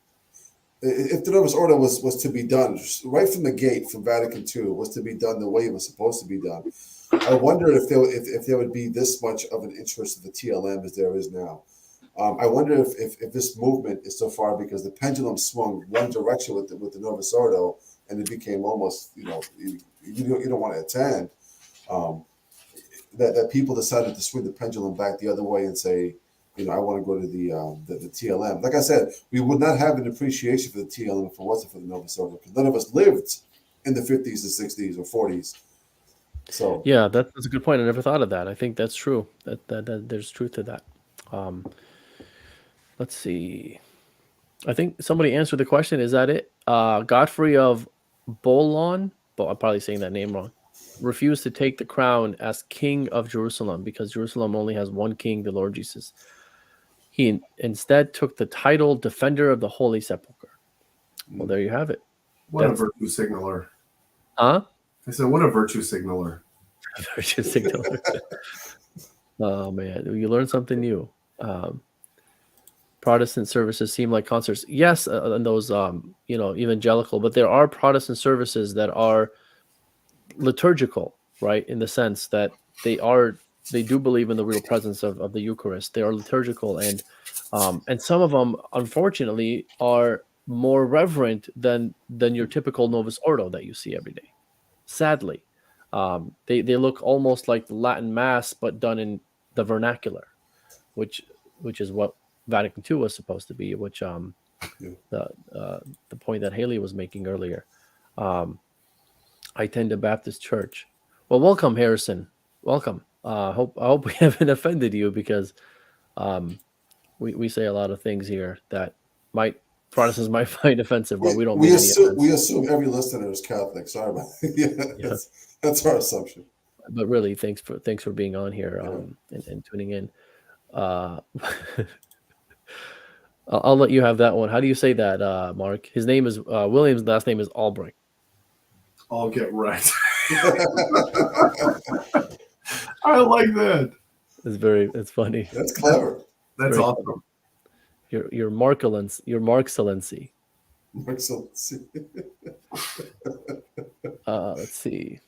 if the Novus Ordo was to be done right from the gate from Vatican II, was to be done the way it was supposed to be done, I wonder if there would be this much of an interest in the TLM as there is now. I wonder if this movement is so far because the pendulum swung one direction with the Novus Ordo, and it became almost you don't want to attend. That people decided to swing the pendulum back the other way and say, I want to go to the TLM. Like I said, we would not have an appreciation for the TLM if it wasn't for the Novus Ordo, because none of us lived in the 50s and 60s or 40s. So yeah, that's a good point. I never thought of that. I think that's true. That there's truth to that. Let's see. I think somebody answered the question. Is that it? Godfrey of Bolon, but I'm probably saying that name wrong, refused to take the crown as king of Jerusalem because Jerusalem only has one king, the Lord Jesus. He instead took the title Defender of the Holy Sepulchre. Well, there you have it. What a virtue signaler. Huh? I said, what a virtue signaler. Virtue signaler. Oh, man. You learn something new. Protestant services seem like concerts. Yes, and those, evangelical, but there are Protestant services that are liturgical, right? In the sense that they do believe in the real presence of the Eucharist. They are liturgical, and some of them, unfortunately, are more reverent than your typical Novus Ordo that you see every day. Sadly, they look almost like the Latin Mass, but done in the vernacular, which is what Vatican II was supposed to be, which the point that Haley was making earlier. I attend a Baptist church. Well, welcome, Harrison. Welcome. I hope we haven't offended you, because We say a lot of things here that Protestants might find offensive, but we don't we mean any assume offense. every listener is Catholic. Sorry about that. Yeah. That's our assumption. But really, thanks for being on here Yeah. and tuning in. Uh, I'll let you have that one. How do you say that, Mark? His name is William's last name is Albrecht. I'll get right. I like that. It's funny. That's clever. That's very awesome. Your Marksalency. Excellent. Let's see.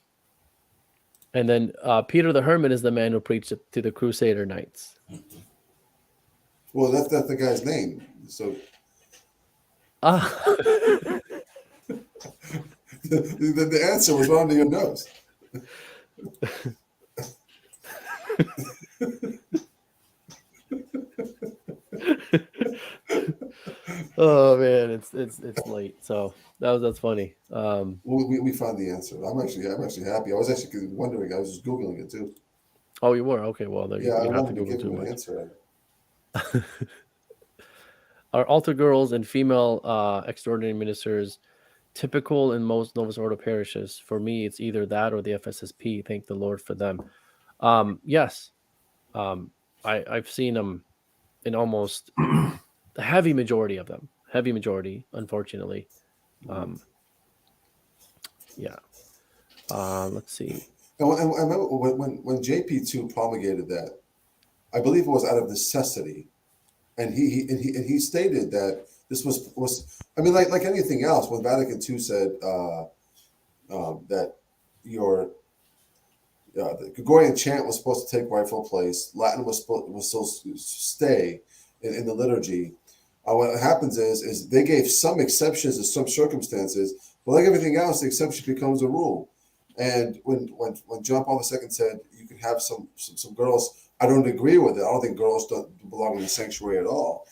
And then Peter the Hermit is the man who preached to the Crusader Knights. Well, that's the guy's name. So the answer was under your nose. Oh man, it's late. So that's funny. We found the answer. I'm actually happy. I was actually wondering. I was just googling it too. Oh, you were? Okay. Well, Yeah, I you have to wanted to Google give too him an much. answer. Are altar girls and female extraordinary ministers typical in most Novus Ordo parishes? For me, it's either that or the FSSP. Thank the Lord for them. Yes. I've seen them in almost the heavy majority of them. Heavy majority, unfortunately. Yeah. Let's see. And I remember when JP2 promulgated that, I believe it was out of necessity, and he stated that this was I mean like anything else when Vatican II said that your the Gregorian chant was supposed to take rightful place, Latin was supposed to stay in the liturgy. What happens is they gave some exceptions in some circumstances, but like everything else, the exception becomes a rule. And when John Paul II said you can have some girls, I don't agree with it. I don't think girls don't belong in the sanctuary at all.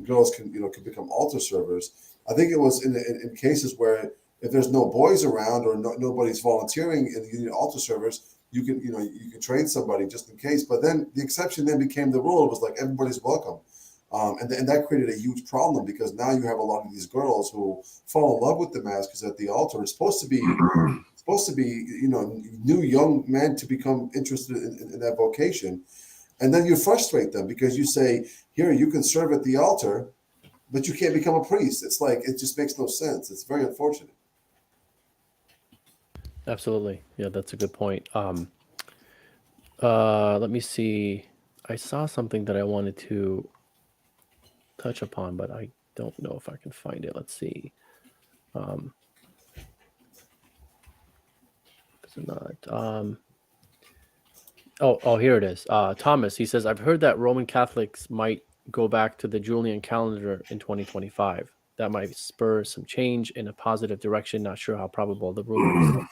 Girls can become altar servers. I think it was in cases where if there's no boys around or nobody's volunteering in the union altar servers, you can train somebody just in case. But then the exception then became the rule. It was like everybody's welcome. And that created a huge problem because now you have a lot of these girls who fall in love with the mass because at the altar it's supposed to be new young men to become interested in that vocation, and then you frustrate them because you say, here you can serve at the altar, but you can't become a priest. It's like it just makes no sense. It's very unfortunate. Absolutely. Yeah, that's a good point. Let me see. I saw something that I wanted to touch upon, but I don't know if I can find it. Let's see. Is it not? Oh, here it is. Thomas, he says, I've heard that Roman Catholics might go back to the Julian calendar in 2025. That might spur some change in a positive direction. Not sure how probable the rumor is.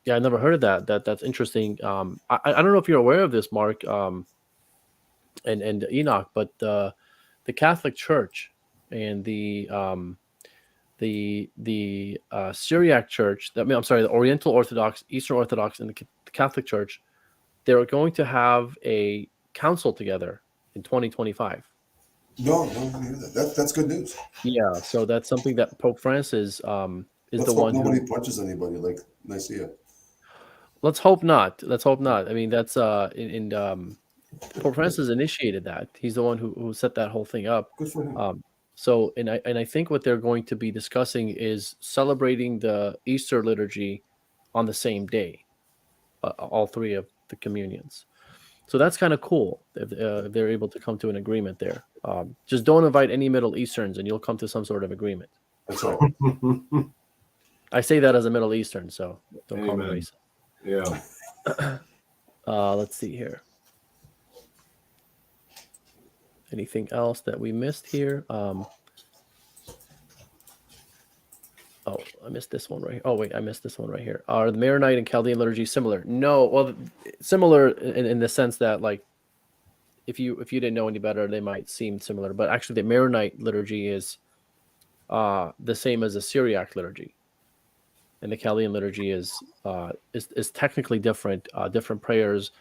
Yeah, I never heard of that. That's interesting. I don't know if you're aware of this, Mark, and Enoch, but the Catholic Church and the Syriac Church. I'm sorry, the Oriental Orthodox, Eastern Orthodox, and the Catholic Church. They're going to have a council together in 2025. No, that's good news. Yeah, so that's something that Pope Francis is Let's the hope one nobody who. punches anybody like Nicaea. Let's hope not. Let's hope not. I mean, that's Pope Francis initiated that. He's the one who set that whole thing up. Good for him. So, and I think what they're going to be discussing is celebrating the Easter liturgy on the same day, all three of the communions. So that's kind of cool if they're able to come to an agreement there. Just don't invite any Middle Easterns, and you'll come to some sort of agreement. That's right. I say that as a Middle Eastern, so don't call me racist. Yeah. Let's see here. Anything else that we missed here? Oh, I missed this one right here. Oh, wait, I missed this one right here. Are the Maronite and Chaldean liturgy similar? No. Well, similar in the sense that, like, if you didn't know any better, they might seem similar. But actually, the Maronite liturgy is the same as the Syriac liturgy, and the Chaldean liturgy is technically different. Different prayers.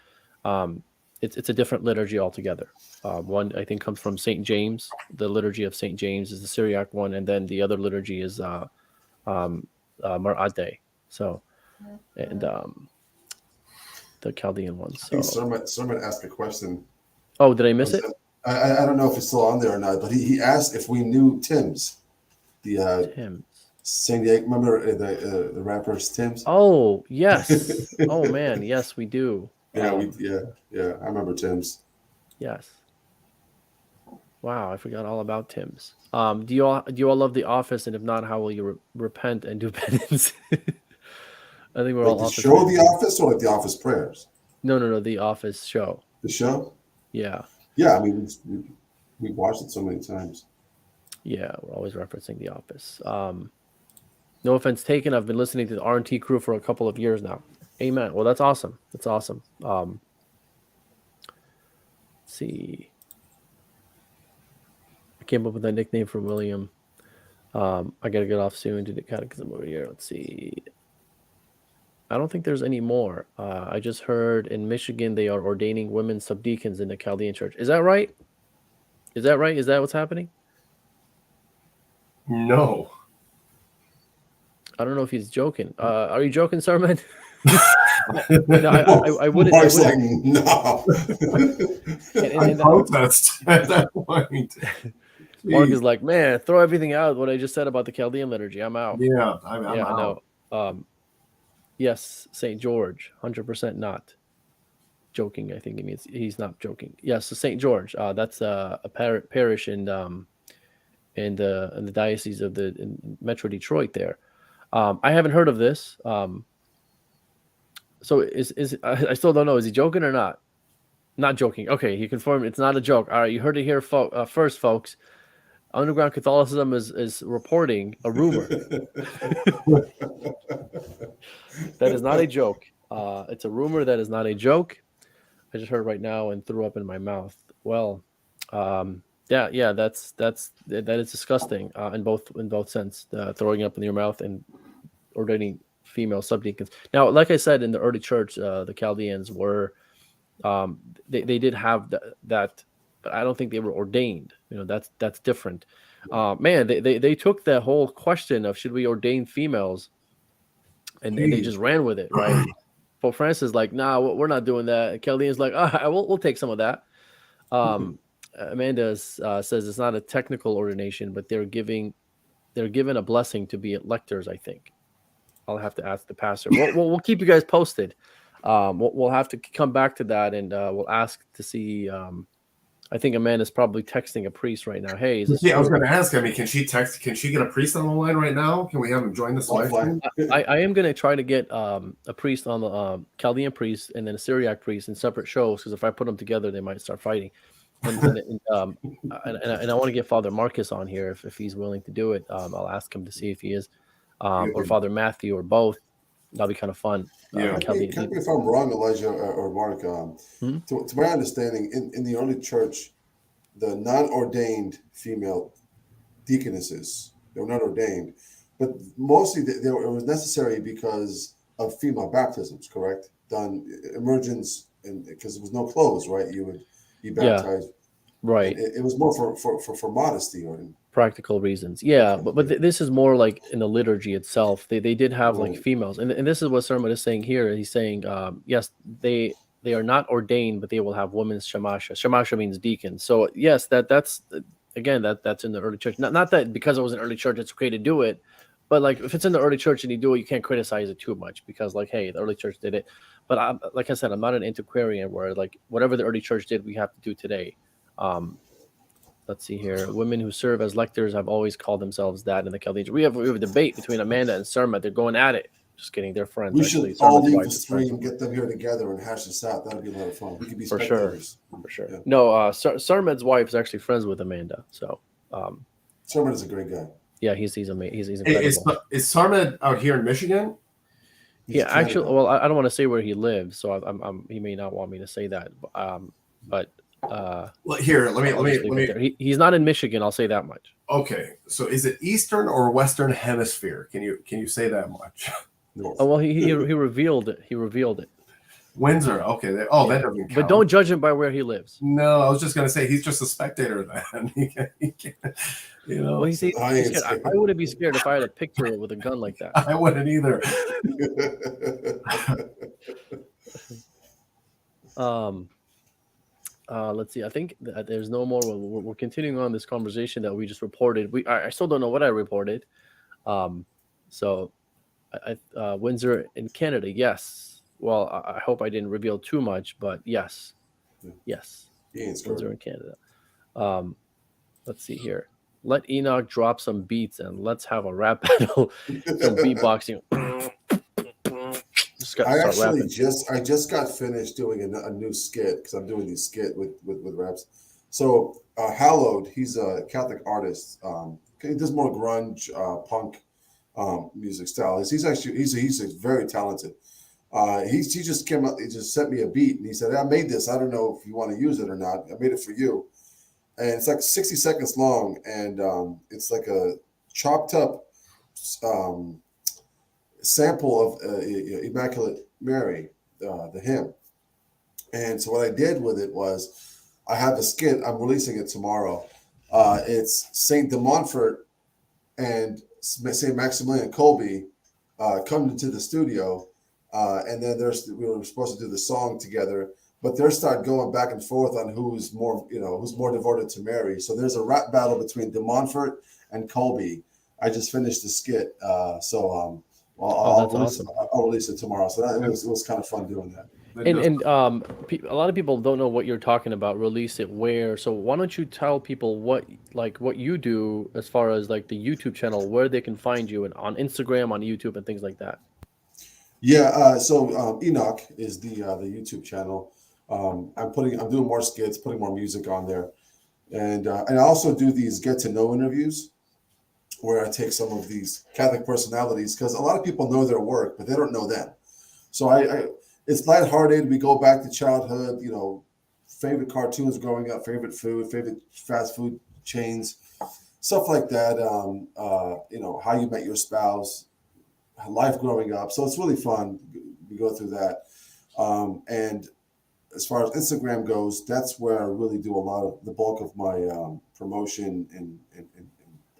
it's a different liturgy altogether. One I think comes from Saint James. The liturgy of Saint James is the Syriac one, and then the other liturgy is Mar'ade. So, and the Chaldean one. I think So, Sermon asked a question. oh, did I miss it? I don't know if it's still on there or not, but he asked if we knew Tim's, the Tim's. San Diego. Remember the rappers Tim's? Oh yes. Oh man, yes we do. Yeah, I remember Tim's. Yes. Wow, I forgot all about Tim's. Do you all love The Office? And if not, how will you repent and do penance? I think we're Like all the Office show fans. The Office or like The Office prayers? No, The Office show. The show? Yeah. Yeah, I mean, we watched it so many times. Yeah, we're always referencing The Office. No offense taken. I've been listening to the R&T crew for a couple of years now. Amen. Well, that's awesome. That's awesome. Let's see. I came up with that nickname for William. I gotta get off soon to kind of because I'm over here. Let's see. I don't think there's any more. I just heard in Michigan they are ordaining women subdeacons in the Chaldean Church. Is that right? Is that right? Is that what's happening? No. I don't know if he's joking. Are you joking, Sarman? No, I wouldn't. Mark's like, no. I protest at that point. Mark is like, man, throw everything out. What I just said about the Chaldean liturgy, I'm out. Yeah, I'm out. No. Yes, St. George, 100% not joking. I think he means he's not joking. Yes, so St. George. That's a parish in the diocese of in Metro Detroit. There, I haven't heard of this. So is I still don't know. Is he joking or not? Not joking. Okay, he confirmed it's not a joke. All right, you heard it here first, folks. Underground Catholicism is reporting a rumor. That is not a joke. It's a rumor that is not a joke. I just heard right now and threw up in my mouth. Well, yeah, that is disgusting in both sense. Throwing up in your mouth and ordaining female subdeacons. Now, like I said, in the early church, the Chaldeans were they did have that, but I don't think they were ordained. That's different. Man, they took that whole question of should we ordain females, and they just ran with it, right? Pope Francis is like, nah, we're not doing that. Chaldean's like, we'll take some of that. Amanda says it's not a technical ordination, but they're given a blessing to be electors, I think. I'll have to ask the pastor. We'll keep you guys posted. We'll have to come back to that, and we'll ask to see. I think Amanda's probably texting a priest right now. Hey, is this I was going to ask. I mean, can she text? Can she get a priest on the line right now? Can we have him join this live stream? I am going to try to get a priest on the Chaldean priest and then a Syriac priest in separate shows, because if I put them together, they might start fighting. And I want to get Father Marcus on here if he's willing to do it. I'll ask him to see if he is, or Father Matthew, or both. That'll be kind of fun. Yeah. Correct me if I'm wrong, Elijah or Mark. To my understanding, in the early church, the non-ordained female deaconesses, they were not ordained, but mostly it was necessary because of female baptisms, correct? Done emergence, and because there was no clothes, right? You would be baptized. Yeah, right. It was more for modesty or practical reasons. Yeah, but this is more like in the liturgy itself. They did have like females, and this is what Sermon is saying here. He's saying, yes, they are not ordained, but they will have women's shamasha. Shamasha means deacon. So yes, that's again that's in the early church. Not that because it was an early church, it's okay to do it, but like if it's in the early church and you do it, you can't criticize it too much because like, hey, the early church did it. But like I said, I'm not an antiquarian where like whatever the early church did, we have to do today. Let's see here. Women who serve as lectors have always called themselves that in the Chaldean. We have a debate between Amanda and Serma. They're going at it. Just kidding. They're friends. We actually. should all leave the stream, get them here together, and hash this out. That'd be a lot of fun. We could be spectators. For sure. Yeah. No, Serma's wife is actually friends with Amanda. So Serma is a great guy. Yeah, he's amazing. He's incredible. Is Serma out here in Michigan? Yeah, actually, well, I don't want to say where he lives, so he may not want me to say that. But here, let me. He's not in Michigan. I'll say that much. Okay, so is it Eastern or Western Hemisphere? Can you say that much? No. Oh well, he revealed it. He revealed it. Windsor. Okay. That doesn't count. But don't judge him by where he lives. No, I was just gonna say he's just a spectator then. He can't, you know. Well, he's I ain't scared. I scared. wouldn't be scared if I had a picture with a gun like that. I wouldn't either. Let's see. I think that there's no more. We're continuing on this conversation that we just reported. I still don't know what I reported. So, Windsor in Canada. Yes. Well, I hope I didn't reveal too much, but yes, yes, Windsor in Canada. Let's see here. Let Enoch drop some beats and let's have a rap battle, some beatboxing. I just got finished doing a new skit because I'm doing these skit with raps. So Hallowed, he's a Catholic artist. He does more grunge, punk music style. He's very talented. He just came up. He just sent me a beat and he said, "I made this. I don't know if you want to use it or not. I made it for you." And it's like 60 seconds long, and it's like a chopped up sample of Immaculate Mary, the hymn. And so what I did with it was I have a skit. I'm releasing it tomorrow. It's Saint de Montfort and Saint Maximilian Kolbe come into the studio, and then we were supposed to do the song together. But they start going back and forth on who's more devoted to Mary. So there's a rap battle between De Montfort and Kolbe. I just finished the skit, I'll release it tomorrow. So it was kind of fun doing that. And a lot of people don't know what you're talking about. Release it where? So why don't you tell people what you do as far as like the YouTube channel, where they can find you, and on Instagram, on YouTube, and things like that. Yeah. So Enoch is the YouTube channel. I'm doing more skits, putting more music on there, and I also do these get to know interviews where I take some of these Catholic personalities because a lot of people know their work, but they don't know them. So it's lighthearted. We go back to childhood, favorite cartoons growing up, favorite food, favorite fast food chains, stuff like that. How you met your spouse, life growing up. So it's really fun. We go through that, and as far as Instagram goes, that's where I really do a lot of the bulk of my promotion and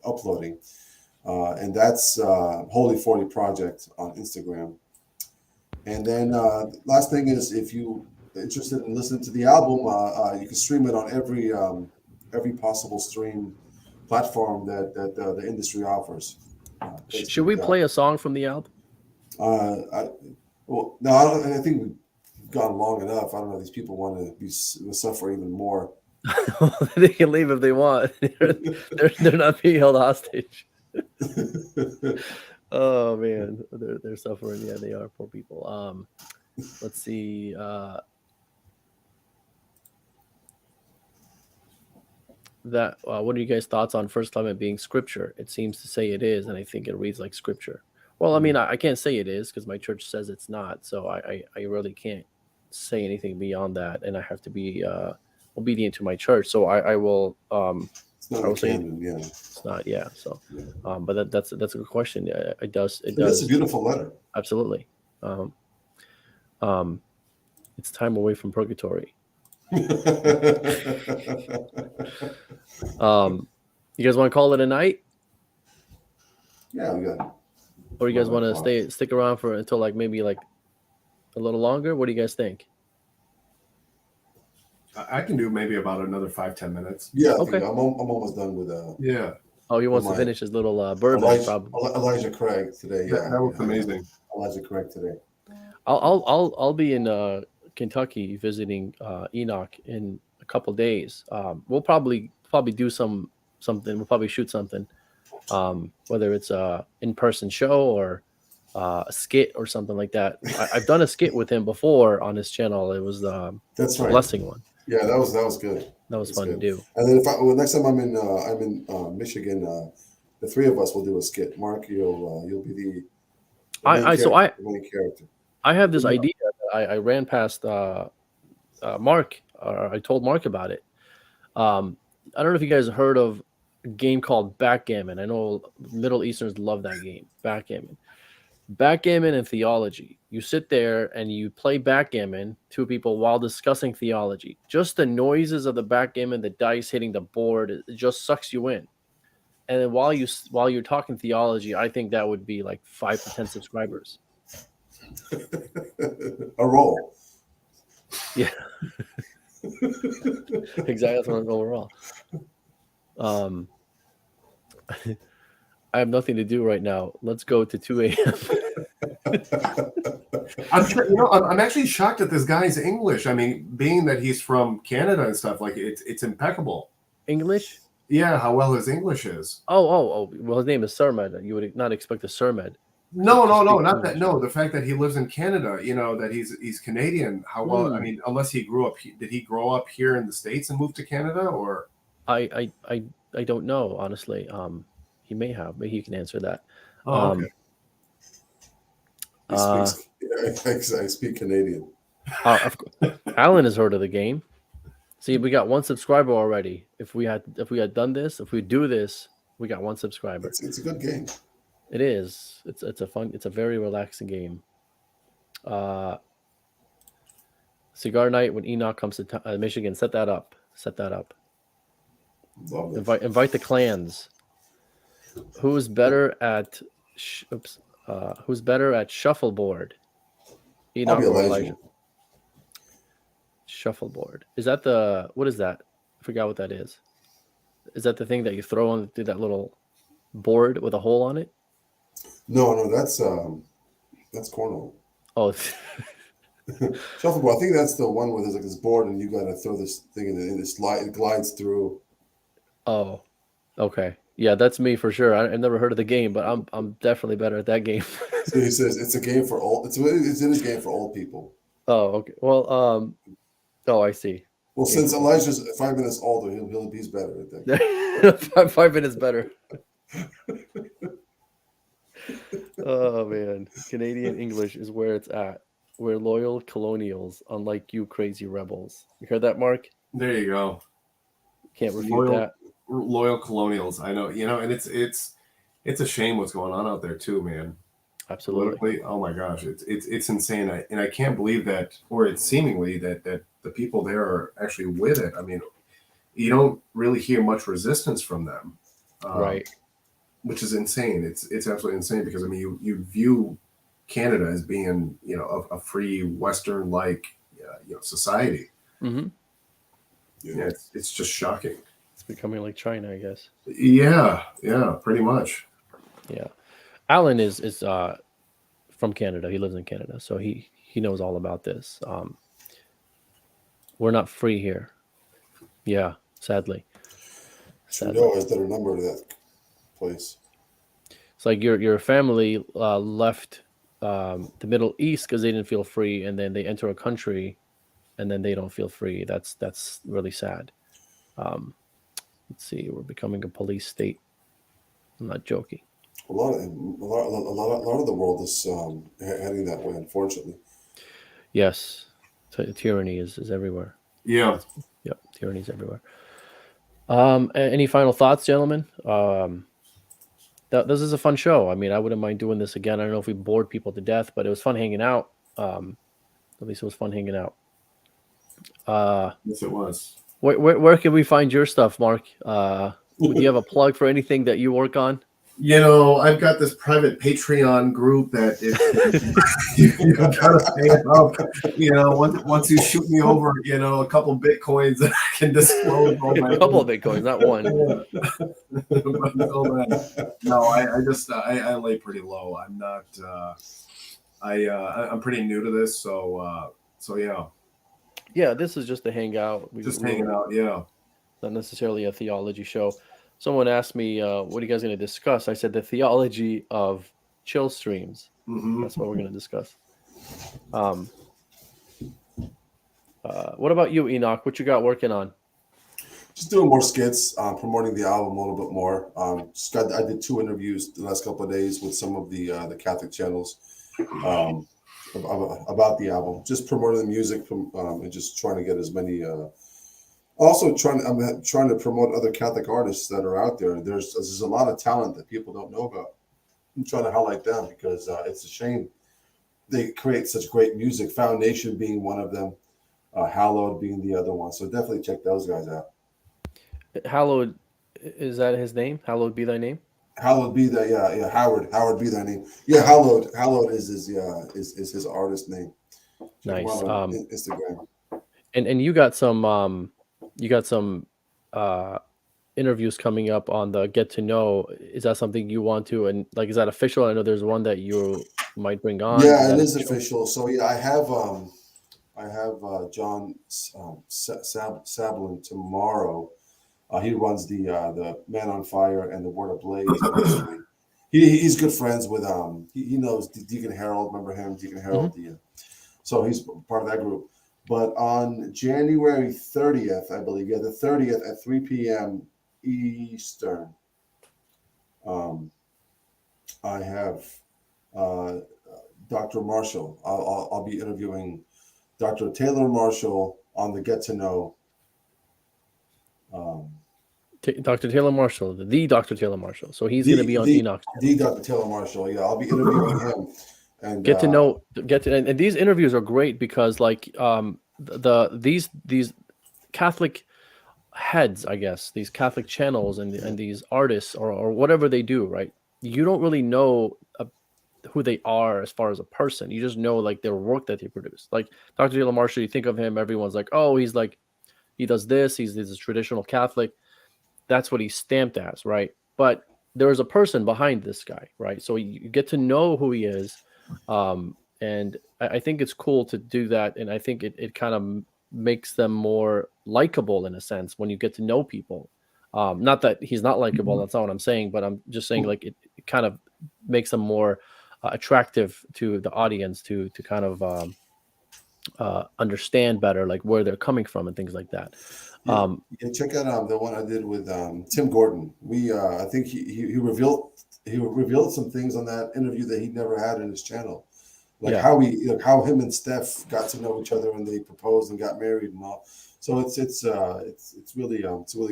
uploading. And that's Holy 40 Project on Instagram. And then last thing is, if you interested in listening to the album, you can stream it on every possible stream platform that the industry offers. Should we play a song from the album? I think we've gone long enough. I don't know if these people want to suffer even more. They can leave if they want. They're not being held hostage. Oh man, they're suffering. Yeah, they are, poor people. Let's see. What are you guys' thoughts on First Clement being scripture? It seems to say it is, and I think it reads like scripture. Well, I mean, I can't say it is because my church says it's not, so I really can't say anything beyond that, and I have to be obedient to my church. So I will. It's not a canon, yeah. It's not, yeah. So, but that's a good question. Yeah, it does. It's a beautiful letter. Absolutely. It's time away from purgatory. You guys want to call it a night? Yeah, we got. Or you guys want to stick around until maybe a little longer? What do you guys think? I can do maybe about another 5-10 minutes. Yeah, okay. I'm almost done with Yeah. Oh, he wants to finish his little bourbon. Elijah Craig today. Yeah, that was amazing. Elijah Craig today. I'll be in Kentucky visiting Enoch in a couple days. We'll probably do something. We'll probably shoot something, whether it's a in-person show or a skit or something like that. I've done a skit with him before on his channel. It was that's right. Blessing one. Yeah, that was good. That was fun to do. And then next time I'm in Michigan, the three of us will do a skit. Mark, you'll be the main character. I have this idea that I ran past Mark. I told Mark about it. I don't know if you guys heard of a game called backgammon. I know Middle Easterns love that game, backgammon. Backgammon and theology. You sit there and you play backgammon to people while discussing theology. Just the noises of the backgammon, the dice hitting the board, it just sucks you in. And then while you're talking theology, I think that would be like 5 to 10 subscribers. A roll. Yeah. Exactly. That's what overall. I have nothing to do right now. Let's go to 2 a.m. I'm actually shocked at this guy's English. I mean, being that he's from Canada and stuff, like it's impeccable. English? Yeah, how well his English is. Oh. Well, his name is Surmed. You would not expect a Surmed. No, not that. No, the fact that he lives in Canada, that he's Canadian. How well? I mean, unless he grew up, did he grow up here in the States and move to Canada, or? I don't know, honestly. He may have. Maybe he can answer that. Oh, okay. I speak Canadian. Alan has heard of the game. See, we got 1 subscriber already. If we had done this, if we do this, we got 1 subscriber. It's a good game. It is. It's a very relaxing game. Cigar night when Enoch comes to Michigan. Set that up. Love it. Invite the clans. Who's better at shuffleboard? Enoch or Elijah? Shuffleboard. Is that what is that? I forgot what that is. Is that the thing that you throw on through that little board with a hole on it? No, that's cornhole. Oh. Shuffleboard. I think that's the one where there's like this board and you got to throw this thing and it glides through. Oh, okay. Yeah, that's me for sure. I've never heard of the game, but I'm definitely better at that game. So he says it's a game for old. It's in his game for old people. Oh, okay. Well, I see. Well, since Elijah's 5 minutes older, he's better at that. 5 minutes better. Oh man, Canadian English is where it's at. We're loyal colonials, unlike you crazy rebels. You heard that, Mark? There you go. Can't refute that. Loyal colonials. I know, and it's a shame what's going on out there too, man. Absolutely. Politically, oh my gosh, it's insane. I can't believe that, or it's seemingly that the people there are actually with it. I mean, you don't really hear much resistance from them, right? Which is insane. It's absolutely insane because I mean, you view Canada as being a free Western like society. Mm-hmm. Yeah, it's just shocking. It's becoming like China, I guess. Yeah, pretty much. Yeah, Alan is from Canada. He lives in Canada, so he knows all about this. We're not free here. Yeah, sadly. No, is there a number to that place? It's like your family left the Middle East because they didn't feel free, and then they enter a country, and then they don't feel free. That's really sad. Let's see, we're becoming a police state. I'm not joking. A lot of the world is heading that way, unfortunately. Yes, tyranny is everywhere. Yeah. Yep, tyranny's everywhere. Any final thoughts, gentlemen? This is a fun show. I mean, I wouldn't mind doing this again. I don't know if we bored people to death, but it was fun hanging out. At least it was fun hanging out. Yes, it was. Where can we find your stuff, Mark? Do you have a plug for anything that you work on? I've got this private Patreon group that you gotta pay up. Once you shoot me over, a couple Bitcoins that I can disclose. A couple of Bitcoins, not one. No, I lay pretty low. I'm not. I'm pretty new to this, so yeah. Yeah, this is just a hangout. Hanging out, yeah. Not necessarily a theology show. Someone asked me, what are you guys going to discuss? I said the theology of chill streams. Mm-hmm. That's what we're going to discuss. What about you, Enoch? What you got working on? Just doing more skits, promoting the album a little bit more. I did 2 interviews the last couple of days with some of the Catholic channels about the album. Just promoting the music and just trying to get as many. I'm trying to promote other Catholic artists that are out there. There's a lot of talent that people don't know about. I'm trying to highlight them because it's a shame they create such great music. Foundation being one of them, Hallowed being the other one. So definitely check those guys out. Hallowed, is that his name? Hallowed be thy name. Hallowed be thy Howard be thy name. Yeah, Hallowed is his artist name. Check him Nice. out on Instagram. And you got some uh interviews coming up on the Get to Know. Is that something you want to, and like, is that official? I know there's one that you might bring on. Yeah, it that is official. So yeah, I have John Sablin tomorrow. He runs the Man on Fire and the Word of Blaze ministry. He's good friends with he knows Deacon Harold. Remember him, Deacon Harold? Mm-hmm. So he's part of that group. But on January 30th, I believe, the 30th at 3 p.m. Eastern, I have Dr. Marshall. I'll be interviewing Dr. Taylor Marshall on the Get to Know. Dr. Taylor Marshall, the Dr. Taylor Marshall. So he's going to be on Enoch. The Dr. Taylor Marshall. Yeah, I'll be interviewing him. And and these interviews are great because like these Catholic heads, I guess, these Catholic channels and these artists or whatever they do, right? You don't really know who they are as far as a person. You just know like their work that they produce. Like Dr. Taylor Marshall, you think of him, everyone's like, oh, he does this, he's a traditional Catholic. That's what he's stamped as, right? But there's a person behind this guy, right? So you get to know who he is. And I think it's cool to do that. And I think it kind of makes them more likable in a sense when you get to know people. Not that he's not likable, that's not what I'm saying, but I'm just saying like it kind of makes them more attractive to the audience to kind of understand better like where they're coming from and things like that. You can check out the one I did with Tim Gordon. I think he revealed some things on that interview that he never had in his channel, like how him and Steph got to know each other and they proposed and got married and all. So it's really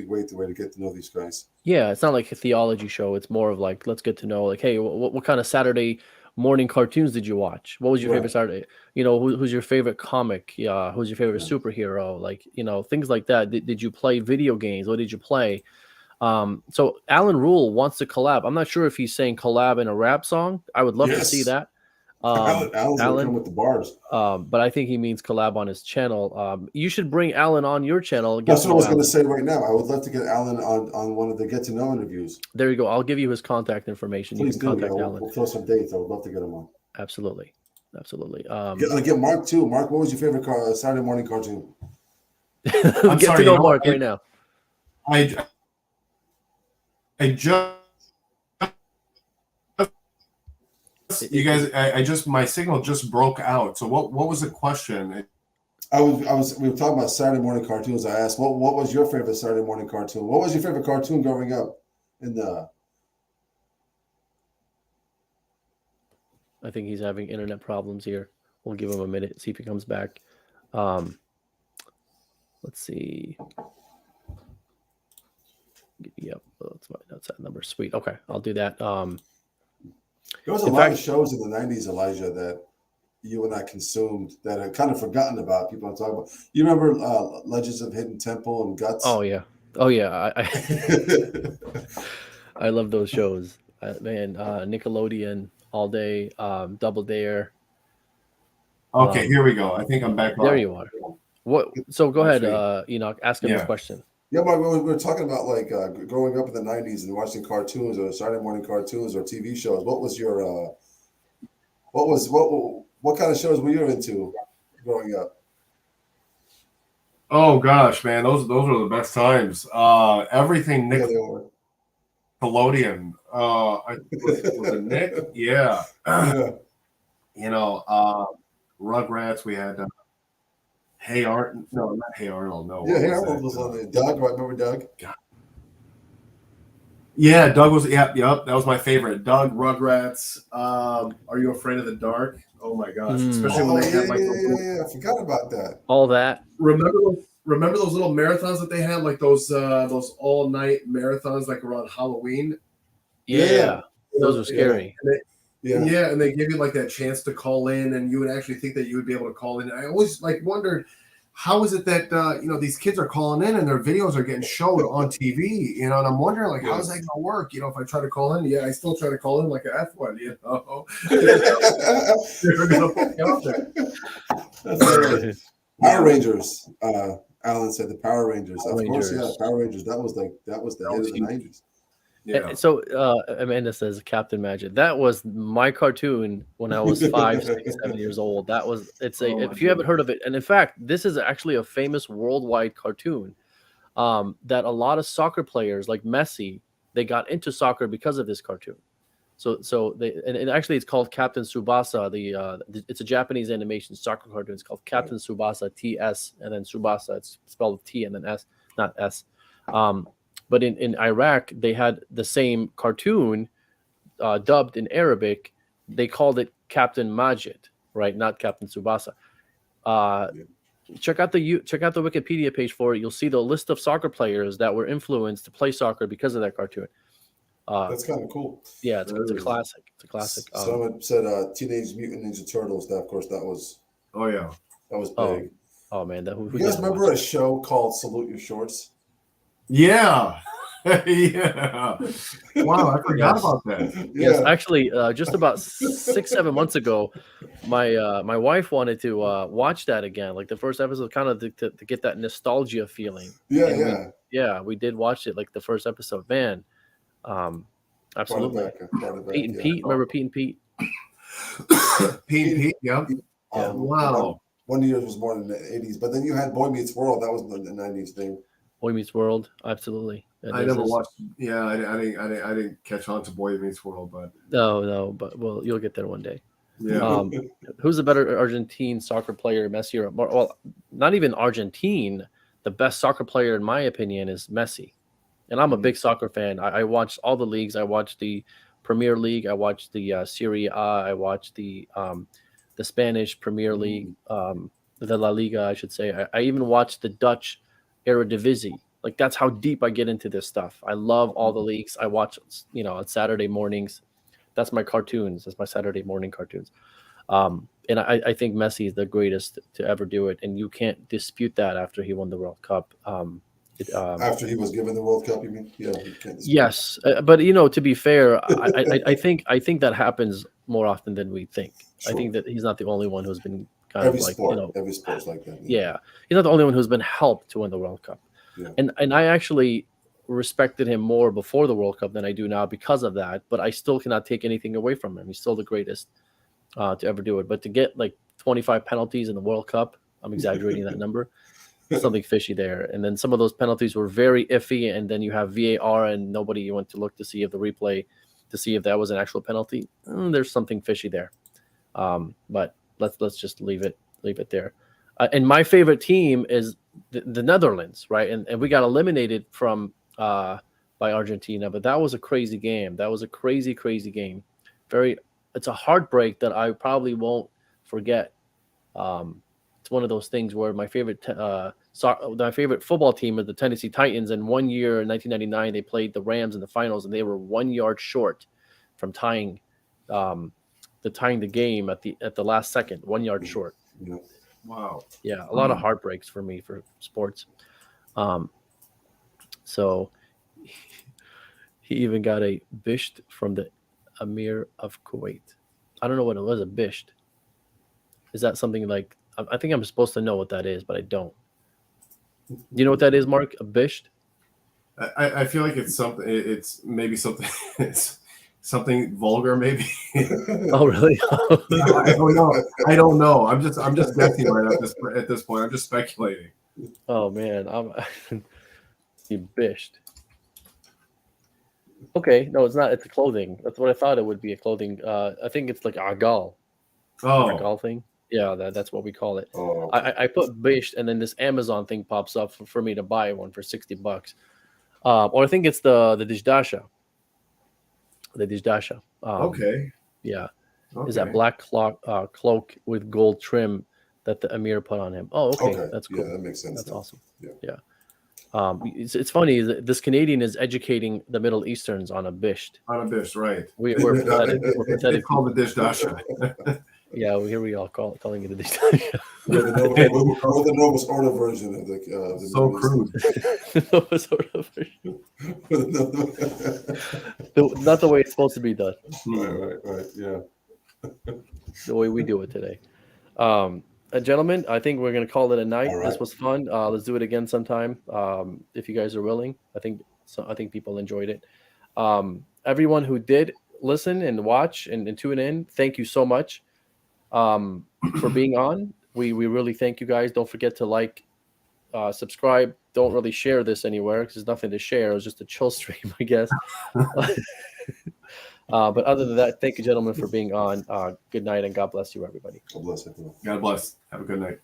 great the way to get to know these guys. Yeah, it's not like a theology show. It's more of like, let's get to know, like, hey, what kind of Saturday morning cartoons did you watch? What was your favorite Saturday? Who's your favorite comic? Who's your favorite superhero? Like, things like that. Did you play video games? What did you play? So Alan Rule wants to collab. I'm not sure if he's saying collab in a rap song. I would love to see that. Alan's gonna come with the bars. But I think he means collab on his channel. You should bring Alan on your channel. That's what I was going to say right now. I would love to get Alan on one of the Get to Know interviews. There you go. I'll give you his contact information. Please you can contact Alan. We'll throw some dates. I would love to get him on. Absolutely. Get Mark too. Mark, what was your favorite Saturday morning cartoon? Get to know Mark right now. I just. You guys, my signal just broke out. So what was the question? We were talking about Saturday morning cartoons. I asked, what was your favorite Saturday morning cartoon? What was your favorite cartoon growing up I think he's having internet problems here. We'll give him a minute, see if he comes back. Let's see. Yep, that's that number. Sweet. Okay, I'll do that. There was a lot of shows in the 90s, Elijah, that you and I consumed that are kind of forgotten about. People are talking about. You remember Legends of Hidden Temple and Guts? Oh, yeah. I love those shows. Nickelodeon all day, Double Dare. Okay, here we go. I think I'm back on. There you are. So go ahead, Enoch. Ask him your question. Yeah, but we were talking about like growing up in the 90s and watching cartoons or Saturday morning cartoons or TV shows. What was your what kind of shows were you into growing up? Oh gosh, man, those were the best times. Everything Nickelodeon. Was it Nick? Yeah. Rugrats. We had. Hey Arnold, no, not Hey Arnold, no. Yeah, Hey Arnold was on there. Doug, right? Remember Doug? God. Yeah, Doug was. Yep, that was my favorite. Doug, Rugrats. Are You Afraid of the Dark? Oh my gosh! Especially when they had like. I forgot about that. All that. Remember those little marathons that they had, like those all night marathons, like around Halloween. Yeah. Those are scary. Yeah, and they give you like that chance to call in, and you would actually think that you would be able to call in. I always like wondered, how is it that these kids are calling in and their videos are getting shown on TV? And I'm wondering like, how's that gonna work? If I try to call in, I still try to call in like an F1. They're gonna put me out there. Power Rangers. Alan said the Power Rangers. Power Of course, Rangers. Power Rangers. That was the hit of the 90s. Yeah. So Amanda says Captain Magic. That was my cartoon when I was 5, 6, 7 years old. If you haven't heard of it, and in fact, this is actually a famous worldwide cartoon that a lot of soccer players like Messi, they got into soccer because of this cartoon. So and actually it's called Captain Tsubasa. It's a Japanese animation soccer cartoon. It's called Captain Tsubasa, TS, and then Tsubasa. It's spelled T and then S, not S. But in Iraq, they had the same cartoon dubbed in Arabic. They called it Captain Majid, right? Not Captain Tsubasa. Check out the Wikipedia page for it. You'll see the list of soccer players that were influenced to play soccer because of that cartoon. That's kind of cool. Yeah, it's a classic. It's a classic. Someone said Teenage Mutant Ninja Turtles. That, of course, that was big. Oh man, who you guys remember a show called Salute Your Shorts? Yeah. Yeah. Wow, I forgot about that. Yes, actually, just about 6-7 months ago, my wife wanted to watch that again, like the first episode, kind of to get that nostalgia feeling. We did watch it, like the first episode. Man, absolutely. Pete and Pete, remember Pete and Pete? Pete and Pete, yeah. Wow. One year was more than the 80s, but then you had Boy Meets World. That was the 90s thing. Boy Meets World, absolutely. I never watched. Yeah, I didn't catch on to Boy Meets World, but no, but well, you'll get there one day. Yeah. Who's the better Argentine soccer player, Messi or well, not even Argentine? The best soccer player, in my opinion, is Messi, and I'm a big soccer fan. I watched all the leagues. I watched the Premier League. I watched the Serie A. I watched the Spanish Premier League, the La Liga, I should say. I even watched the Dutch Eredivisie. Like, that's how deep I get into this stuff. I love all the leagues. I watch, on Saturday mornings. That's my cartoons. That's my Saturday morning cartoons. And I think Messi is the greatest to ever do it. And you can't dispute that after he won the World Cup. After he was given the World Cup, you mean? Yeah. You can't yes. But, to be fair, I think that happens more often than we think. Sure. I think that he's not the only one who's been every sport's like that. Yeah. He's not the only one who's been helped to win the World Cup. Yeah. And I actually respected him more before the World Cup than I do now because of that. But I still cannot take anything away from him. He's still the greatest to ever do it. But to get like 25 penalties in the World Cup, I'm exaggerating that number. Something fishy there. And then some of those penalties were very iffy. And then you have VAR and nobody went to look to see if the replay to see if that was an actual penalty. There's something fishy there. But let's just leave it there. And my favorite team is the Netherlands, right? And we got eliminated from by Argentina, but that was a crazy game. That was a crazy game. It's a heartbreak that I probably won't forget. It's one of those things where my favorite football team is the Tennessee Titans, and one year in 1999 they played the Rams in the finals, and they were 1 yard short from tying the game at the last second, 1 yard short. Yeah. Wow. Yeah, a lot of heartbreaks for me for sports. So he even got a bisht from the Emir of Kuwait. I don't know what it was, a bisht. Is that something like, I think I'm supposed to know what that is, but I don't. Do you know what that is, Mark? A bisht? I feel like it's something. It's maybe something. It's something vulgar, maybe. Oh, really? I don't know. I'm just guessing right at this point. I'm just speculating. Oh man, you bisht. Okay, no, it's not. It's a clothing. That's what I thought it would be, a clothing. I think it's like argal. Oh, argal thing. Yeah, that's what we call it. Oh. I put bisht, and then this Amazon thing pops up for me to buy one for $60. Or I think it's the dishdasha. The dishdasha. Okay. Yeah. Okay. Is that black cloak with gold trim that the Emir put on him? Oh, okay. That's cool. Yeah, that makes sense. That's awesome. Yeah. It's funny that this Canadian is educating the Middle Easterns on a bisht. On a dish, right? We're pathetic. We're They pathetic. call the dish dasha. Yeah, here we all calling it a dish. We're the Novus Ordo version of the So Middle crude. Sort of. East. Not the way it's supposed to be done. Right. Yeah. The way we do it today. Gentlemen, I think we're going to call it a night. All right. This was fun. Let's do it again sometime if you guys are willing. I think people enjoyed it. Everyone who did listen and watch and tune in, thank you so much for being on. We really thank you guys. Don't forget to like, subscribe. Don't really share this anywhere because there's nothing to share. It was just a chill stream, I guess. But other than that, thank you, gentlemen, for being on. Good night and God bless you, everybody. God bless everyone. God bless. Have a good night.